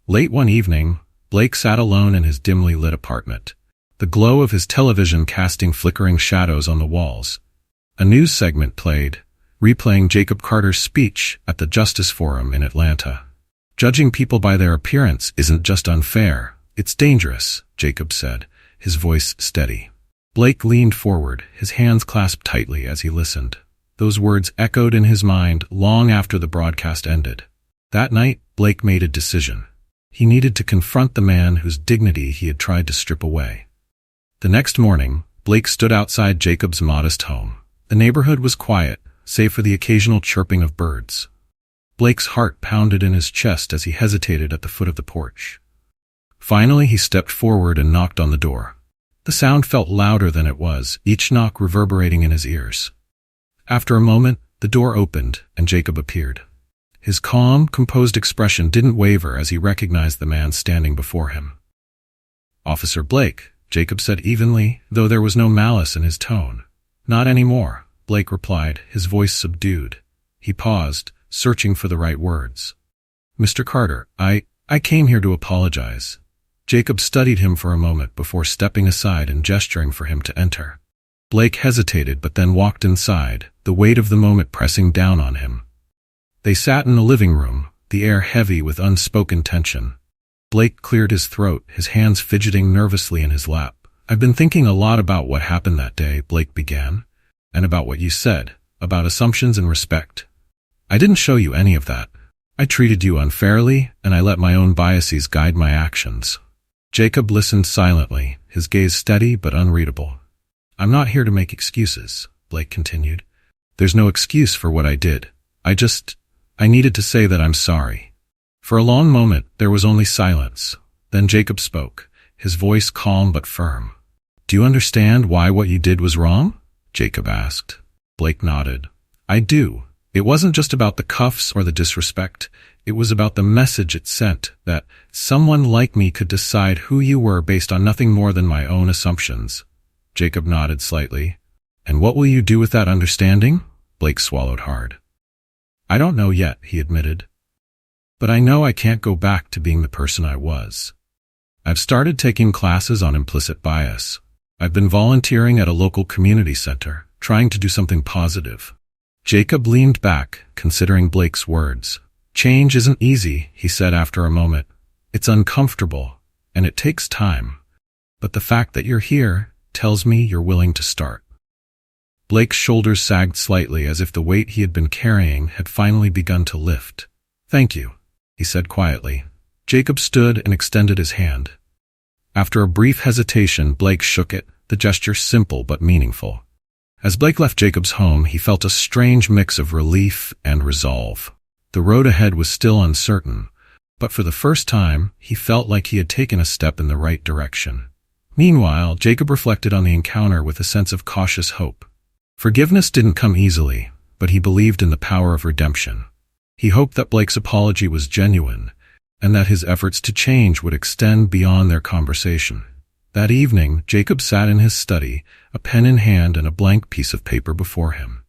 S1: Late one evening, Blake sat alone in his dimly lit apartment, the glow of his television casting flickering shadows on the walls. A news segment played, replaying Jacob Carter's speech at the Justice Forum in Atlanta. "Judging people by their appearance isn't just unfair, it's dangerous," Jacob said, his voice steady. Blake leaned forward, his hands clasped tightly as he listened. Those words echoed in his mind long after the broadcast ended. That night, Blake made a decision. He needed to confront the man whose dignity he had tried to strip away. The next morning, Blake stood outside Jacob's modest home. The neighborhood was quiet, save for the occasional chirping of birds. Blake's heart pounded in his chest as he hesitated at the foot of the porch. Finally, he stepped forward and knocked on the door. The sound felt louder than it was, each knock reverberating in his ears. After a moment, the door opened and Jacob appeared. His calm, composed expression didn't waver as he recognized the man standing before him. "Officer Blake," Jacob said evenly, though there was no malice in his tone. "Not anymore," Blake replied, his voice subdued. He paused, searching for the right words. "Mr. Carter, I came here to apologize." Jacob studied him for a moment before stepping aside and gesturing for him to enter. Blake hesitated but then walked inside, the weight of the moment pressing down on him. They sat in the living room, the air heavy with unspoken tension. Blake cleared his throat, his hands fidgeting nervously in his lap. "I've been thinking a lot about what happened that day," Blake began, "and about what you said, about assumptions and respect. I didn't show you any of that. I treated you unfairly, and I let my own biases guide my actions. Jacob listened silently, his gaze steady but unreadable. I'm not here to make excuses, Blake continued. There's no excuse for what I did. I needed to say that I'm sorry. For a long moment, there was only silence. Then Jacob spoke, his voice calm but firm. Do you understand why what you did was wrong? Jacob asked. Blake nodded. I do. It wasn't just about the cuffs or the disrespect. It was about the message it sent, that someone like me could decide who you were based on nothing more than my own assumptions. Jacob nodded slightly. And what will you do with that understanding? Blake swallowed hard. I don't know yet, he admitted. But I know I can't go back to being the person I was. I've started taking classes on implicit bias. I've been volunteering at a local community center, trying to do something positive. Jacob leaned back, considering Blake's words. Change isn't easy, he said after a moment. It's uncomfortable, and it takes time. But the fact that you're here tells me you're willing to start. Blake's shoulders sagged slightly as if the weight he had been carrying had finally begun to lift. Thank you, he said quietly. Jacob stood and extended his hand. After a brief hesitation, Blake shook it, the gesture simple but meaningful. As Blake left Jacob's home, he felt a strange mix of relief and resolve. The road ahead was still uncertain, but for the first time, he felt like he had taken a step in the right direction. Meanwhile, Jacob reflected on the encounter with a sense of cautious hope. Forgiveness didn't come easily, but he believed in the power of redemption. He hoped that Blake's apology was genuine, and that his efforts to change would extend beyond their conversation. That evening, Jacob sat in his study, a pen in hand and a blank piece of paper before him.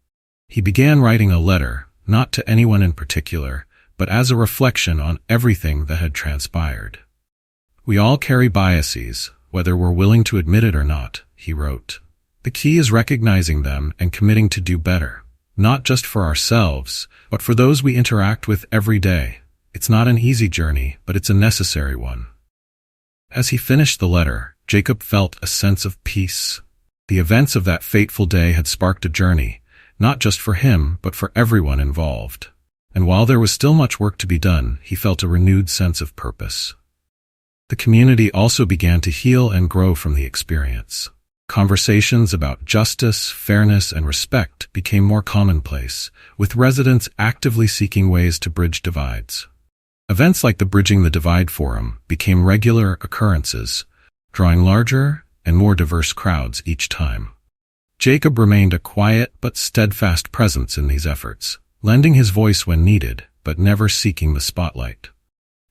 S1: He began writing a letter, not to anyone in particular, but as a reflection on everything that had transpired. We all carry biases, whether we're willing to admit it or not, he wrote. The key is recognizing them and committing to do better, not just for ourselves, but for those we interact with every day. It's not an easy journey, but it's a necessary one. As he finished the letter, Jacob felt a sense of peace. The events of that fateful day had sparked a journey, not just for him, but for everyone involved. And while there was still much work to be done, he felt a renewed sense of purpose. The community also began to heal and grow from the experience. Conversations about justice, fairness, and respect became more commonplace, with residents actively seeking ways to bridge divides. Events like the Bridging the Divide Forum became regular occurrences, drawing larger and more diverse crowds each time. Jacob remained a quiet but steadfast presence in these efforts, lending his voice when needed, but never seeking the spotlight.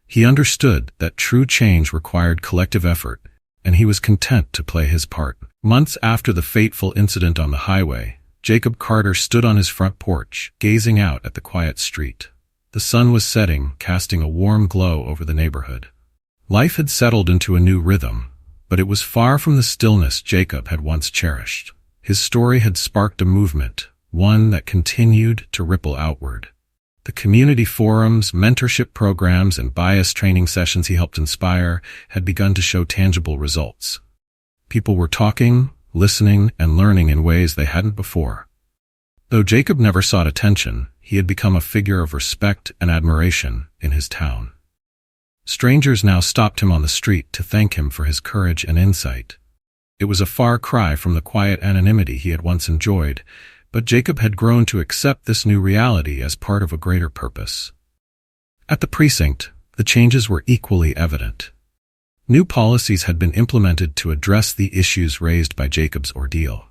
S1: He understood that true change required collective effort, and he was content to play his part. Months after the fateful incident on the highway, Jacob Carter stood on his front porch, gazing out at the quiet street. The sun was setting, casting a warm glow over the neighborhood. Life had settled into a new rhythm, but it was far from the stillness Jacob had once cherished. His story had sparked a movement, one that continued to ripple outward. The community forums, mentorship programs, and bias training sessions he helped inspire had begun to show tangible results. People were talking, listening, and learning in ways they hadn't before. Though Jacob never sought attention, he had become a figure of respect and admiration in his town. Strangers now stopped him on the street to thank him for his courage and insight. It was a far cry from the quiet anonymity he had once enjoyed, but Jacob had grown to accept this new reality as part of a greater purpose. At the precinct, the changes were equally evident. New policies had been implemented to address the issues raised by Jacob's ordeal.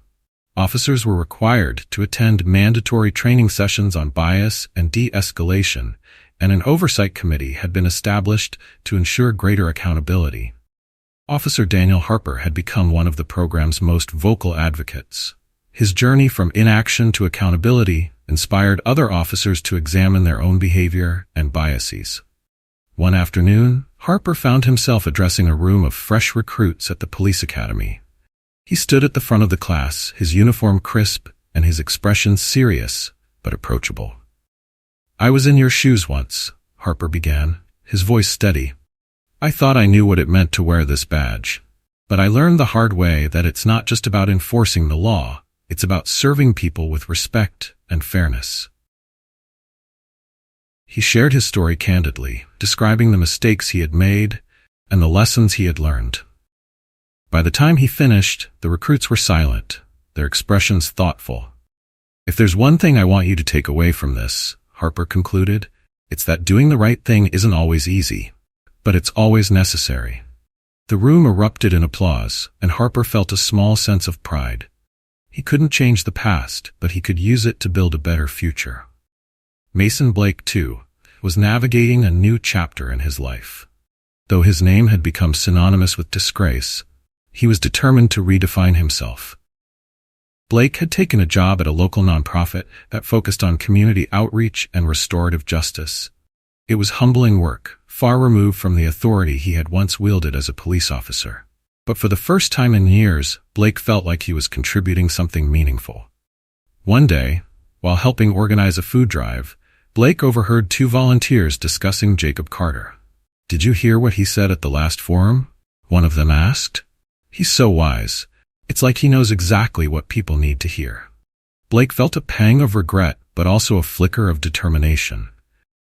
S1: Officers were required to attend mandatory training sessions on bias and de-escalation, and an oversight committee had been established to ensure greater accountability. Officer Daniel Harper had become one of the program's most vocal advocates. His journey from inaction to accountability inspired other officers to examine their own behavior and biases. One afternoon, Harper found himself addressing a room of fresh recruits at the police academy. He stood at the front of the class, his uniform crisp and his expression serious but approachable. "I was in your shoes once," Harper began, his voice steady. "I thought I knew what it meant to wear this badge. But I learned the hard way that it's not just about enforcing the law, it's about serving people with respect and fairness. He shared his story candidly, describing the mistakes he had made and the lessons he had learned. By the time he finished, the recruits were silent, their expressions thoughtful. "If there's one thing I want you to take away from this," Harper concluded, "it's that doing the right thing isn't always easy, but it's always necessary." The room erupted in applause, and Harper felt a small sense of pride. He couldn't change the past, but he could use it to build a better future. Mason Blake, too, was navigating a new chapter in his life. Though his name had become synonymous with disgrace, he was determined to redefine himself. Blake had taken a job at a local nonprofit that focused on community outreach and restorative justice. It was humbling work, far removed from the authority he had once wielded as a police officer. But for the first time in years, Blake felt like he was contributing something meaningful. One day, while helping organize a food drive, Blake overheard two volunteers discussing Jacob Carter. "Did you hear what he said at the last forum?" one of them asked. "He's so wise. It's like he knows exactly what people need to hear." Blake felt a pang of regret, but also a flicker of determination.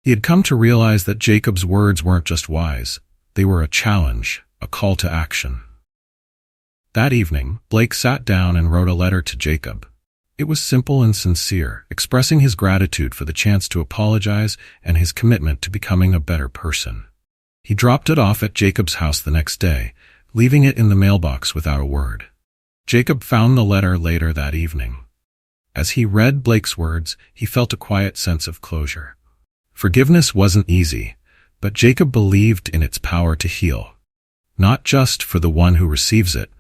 S1: He had come to realize that Jacob's words weren't just wise, they were a challenge, a call to action. That evening, Blake sat down and wrote a letter to Jacob. It was simple and sincere, expressing his gratitude for the chance to apologize and his commitment to becoming a better person. He dropped it off at Jacob's house the next day, leaving it in the mailbox without a word. Jacob found the letter later that evening. As he read Blake's words, he felt a quiet sense of closure. Forgiveness wasn't easy, but Jacob believed in its power to heal. Not just for the one who receives it,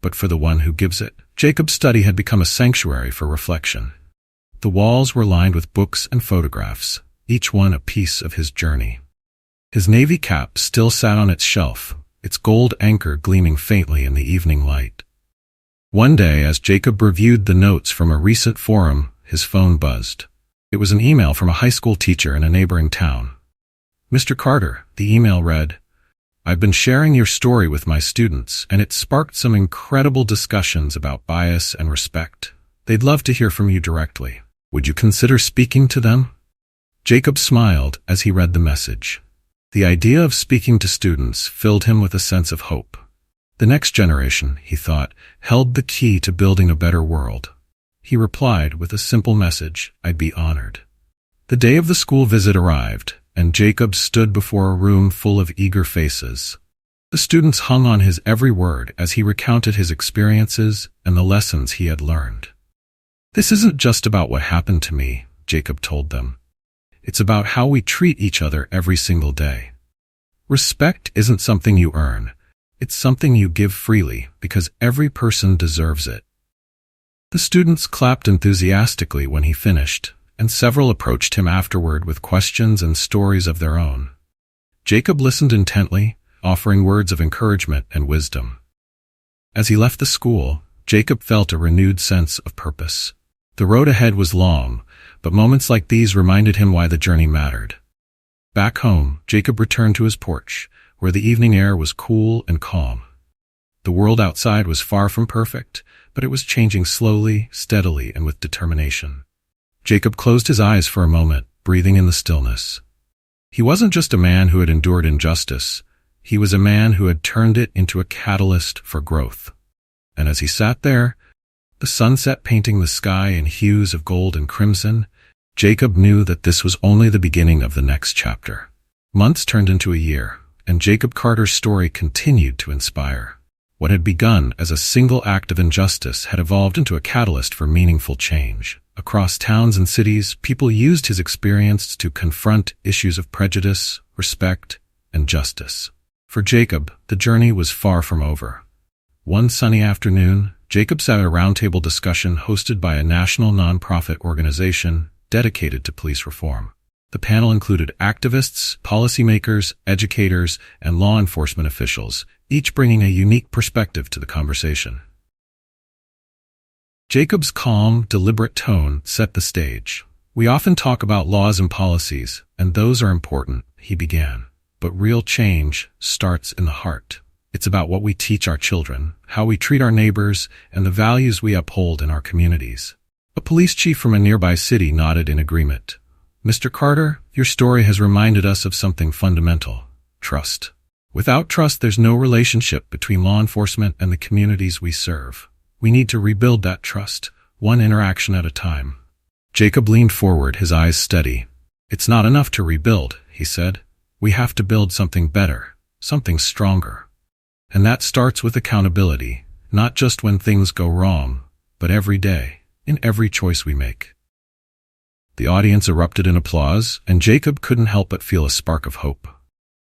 S1: but for the one who gives it. Jacob's study had become a sanctuary for reflection. The walls were lined with books and photographs, each one a piece of his journey. His navy cap still sat on its shelf, its gold anchor gleaming faintly in the evening light. One day, as Jacob reviewed the notes from a recent forum, his phone buzzed. It was an email from a high school teacher in a neighboring town. "Mr. Carter," the email read, "I've been sharing your story with my students, and it sparked some incredible discussions about bias and respect. They'd love to hear from you directly. Would you consider speaking to them?" Jacob smiled as he read the message. The idea of speaking to students filled him with a sense of hope. The next generation, he thought, held the key to building a better world. He replied with a simple message, "I'd be honored." The day of the school visit arrived, and Jacob stood before a room full of eager faces. The students hung on his every word as he recounted his experiences and the lessons he had learned. "This isn't just about what happened to me," Jacob told them. "It's about how we treat each other every single day. Respect isn't something you earn. It's something you give freely because every person deserves it." The students clapped enthusiastically when he finished, and several approached him afterward with questions and stories of their own. Jacob listened intently, offering words of encouragement and wisdom. As he left the school, Jacob felt a renewed sense of purpose. The road ahead was long, but moments like these reminded him why the journey mattered. Back home, Jacob returned to his porch, where the evening air was cool and calm. The world outside was far from perfect, but it was changing slowly, steadily, and with determination. Jacob closed his eyes for a moment, breathing in the stillness. He wasn't just a man who had endured injustice. He was a man who had turned it into a catalyst for growth. And as he sat there, the sunset painting the sky in hues of gold and crimson, Jacob knew that this was only the beginning of the next chapter. Months turned into a year, and Jacob Carter's story continued to inspire. What had begun as a single act of injustice had evolved into a catalyst for meaningful change. Across towns and cities, people used his experience to confront issues of prejudice, respect, and justice. For Jacob, the journey was far from over. One sunny afternoon, Jacob sat at a roundtable discussion hosted by a national nonprofit organization dedicated to police reform. The panel included activists, policymakers, educators, and law enforcement officials, each bringing a unique perspective to the conversation. Jacob's calm, deliberate tone set the stage. "We often talk about laws and policies, and those are important," he began. "But real change starts in the heart. It's about what we teach our children, how we treat our neighbors, and the values we uphold in our communities." A police chief from a nearby city nodded in agreement. Mr. Carter, your story has reminded us of something fundamental: trust. Without trust, there's no relationship between law enforcement and the communities we serve. We need to rebuild that trust, one interaction at a time. Jacob leaned forward, his eyes steady. It's not enough to rebuild, he said. We have to build something better, something stronger. And that starts with accountability, not just when things go wrong, but every day, in every choice we make. The audience erupted in applause, and Jacob couldn't help but feel a spark of hope.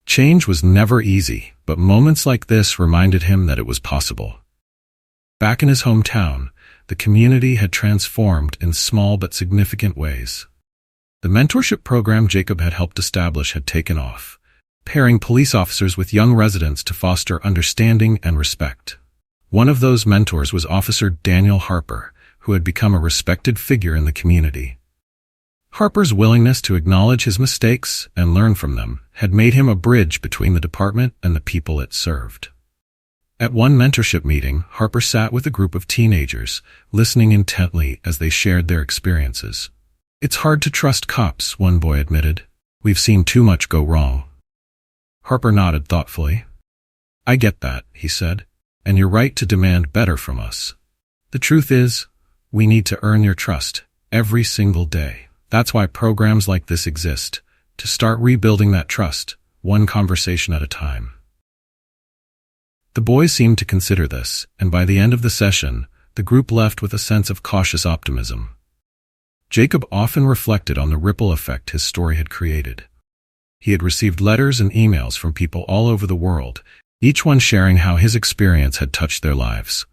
S1: Change was never easy, but moments like this reminded him that it was possible. Back in his hometown, the community had transformed in small but significant ways. The mentorship program Jacob had helped establish had taken off, pairing police officers with young residents to foster understanding and respect. One of those mentors was Officer Daniel Harper, who had become a respected figure in the community. Harper's willingness to acknowledge his mistakes and learn from them had made him a bridge between the department and the people it served. At one mentorship meeting, Harper sat with a group of teenagers, listening intently as they shared their experiences. It's hard to trust cops, one boy admitted. We've seen too much go wrong. Harper nodded thoughtfully. I get that, he said, and you're right to demand better from us. The truth is, we need to earn your trust every single day. That's why programs like this exist, to start rebuilding that trust, one conversation at a time. The boys seemed to consider this, and by the end of the session, the group left with a sense of cautious optimism. Jacob often reflected on the ripple effect his story had created. He had received letters and emails from people all over the world, each one sharing how his experience had touched their lives.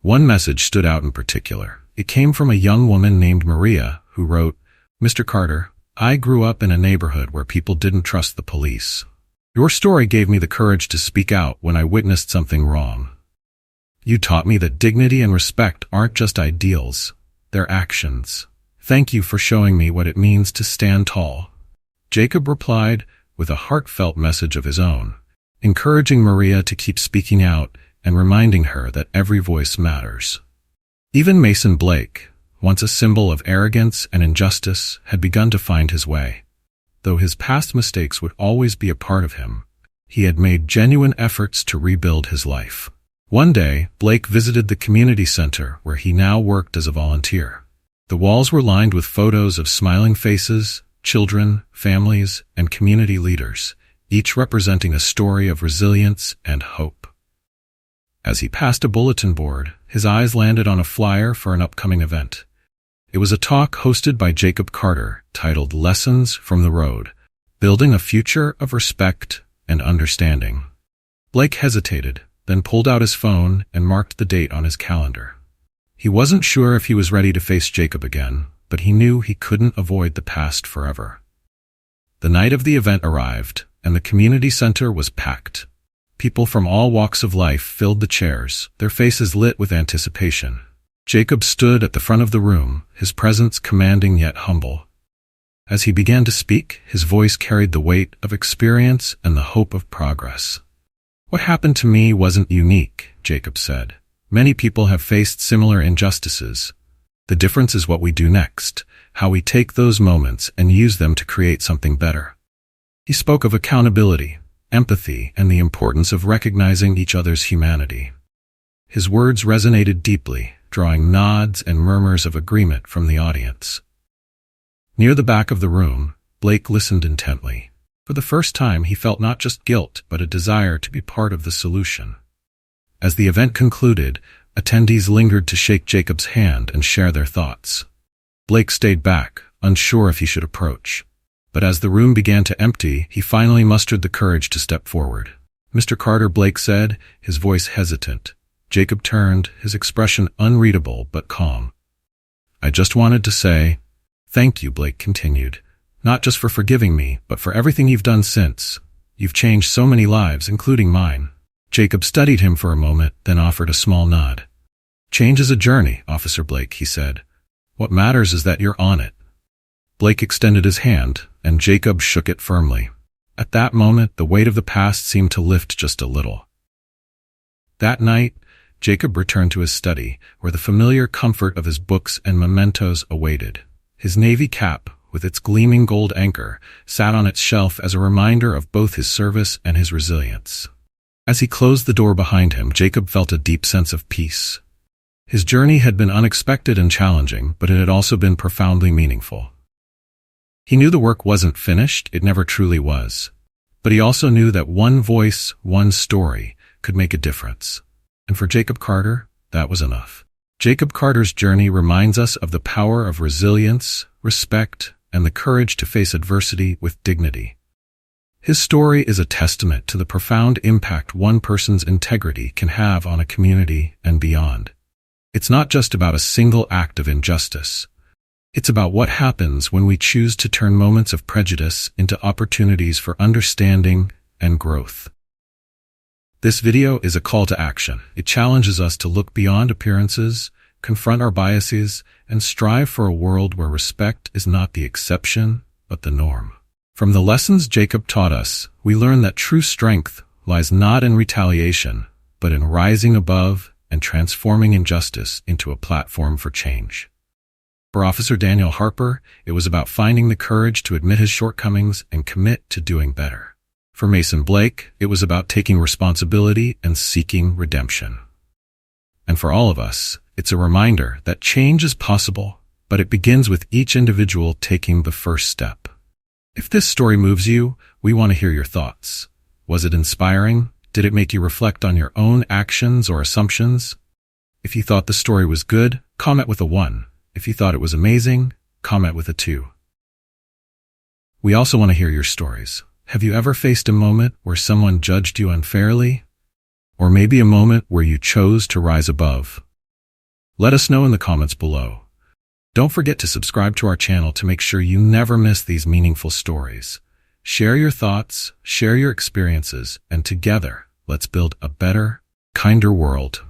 S1: One message stood out in particular. It came from a young woman named Maria, who wrote, Mr. Carter, I grew up in a neighborhood where people didn't trust the police. Your story gave me the courage to speak out when I witnessed something wrong. You taught me that dignity and respect aren't just ideals, they're actions. Thank you for showing me what it means to stand tall. Jacob replied with a heartfelt message of his own, encouraging Maria to keep speaking out and reminding her that every voice matters. Even Mason Blake, once a symbol of arrogance and injustice, had begun to find his way. Though his past mistakes would always be a part of him, he had made genuine efforts to rebuild his life. One day, Blake visited the community center where he now worked as a volunteer. The walls were lined with photos of smiling faces, children, families, and community leaders, each representing a story of resilience and hope. As he passed a bulletin board, his eyes landed on a flyer for an upcoming event. It was a talk hosted by Jacob Carter, titled Lessons from the Road, Building a Future of Respect and Understanding. Blake hesitated, then pulled out his phone and marked the date on his calendar. He wasn't sure if he was ready to face Jacob again, but he knew he couldn't avoid the past forever. The night of the event arrived, and the community center was packed. People from all walks of life filled the chairs, their faces lit with anticipation. Jacob stood at the front of the room, his presence commanding yet humble. As he began to speak, his voice carried the weight of experience and the hope of progress. What happened to me wasn't unique, Jacob said. Many people have faced similar injustices. The difference is what we do next, how we take those moments and use them to create something better. He spoke of accountability, empathy, and the importance of recognizing each other's humanity. His words resonated deeply, drawing nods and murmurs of agreement from the audience. Near the back of the room, Blake listened intently. For the first time, he felt not just guilt, but a desire to be part of the solution. As the event concluded, attendees lingered to shake Jacob's hand and share their thoughts. Blake stayed back, unsure if he should approach. But as the room began to empty, he finally mustered the courage to step forward. Mr. Carter, Blake said, his voice hesitant. Jacob turned, his expression unreadable but calm. I just wanted to say, thank you, Blake continued. Not just for forgiving me, but for everything you've done since. You've changed so many lives, including mine. Jacob studied him for a moment, then offered a small nod. Change is a journey, Officer Blake, he said. What matters is that you're on it. Blake extended his hand, and Jacob shook it firmly. At that moment, the weight of the past seemed to lift just a little. That night, Jacob returned to his study, where the familiar comfort of his books and mementos awaited. His navy cap, with its gleaming gold anchor, sat on its shelf as a reminder of both his service and his resilience. As he closed the door behind him, Jacob felt a deep sense of peace. His journey had been unexpected and challenging, but it had also been profoundly meaningful. He knew the work wasn't finished, it never truly was. But he also knew that one voice, one story, could make a difference. And for Jacob Carter, that was enough. Jacob Carter's journey reminds us of the power of resilience, respect, and the courage to face adversity with dignity. His story is a testament to the profound impact one person's integrity can have on a community and beyond. It's not just about a single act of injustice. It's about what happens when we choose to turn moments of prejudice into opportunities for understanding and growth. This video is a call to action. It challenges us to look beyond appearances, confront our biases, and strive for a world where respect is not the exception, but the norm. From the lessons Jacob taught us, we learn that true strength lies not in retaliation, but in rising above and transforming injustice into a platform for change. For Officer Daniel Harper, it was about finding the courage to admit his shortcomings and commit to doing better. For Mason Blake, it was about taking responsibility and seeking redemption. And for all of us, it's a reminder that change is possible, but it begins with each individual taking the first step. If this story moves you, we want to hear your thoughts. Was it inspiring? Did it make you reflect on your own actions or assumptions? If you thought the story was good, comment with a 1. If you thought it was amazing, comment with a 2. We also want to hear your stories. Have you ever faced a moment where someone judged you unfairly? Or maybe a moment where you chose to rise above? Let us know in the comments below. Don't forget to subscribe to our channel to make sure you never miss these meaningful stories. Share your thoughts, share your experiences, and together, let's build a better, kinder world.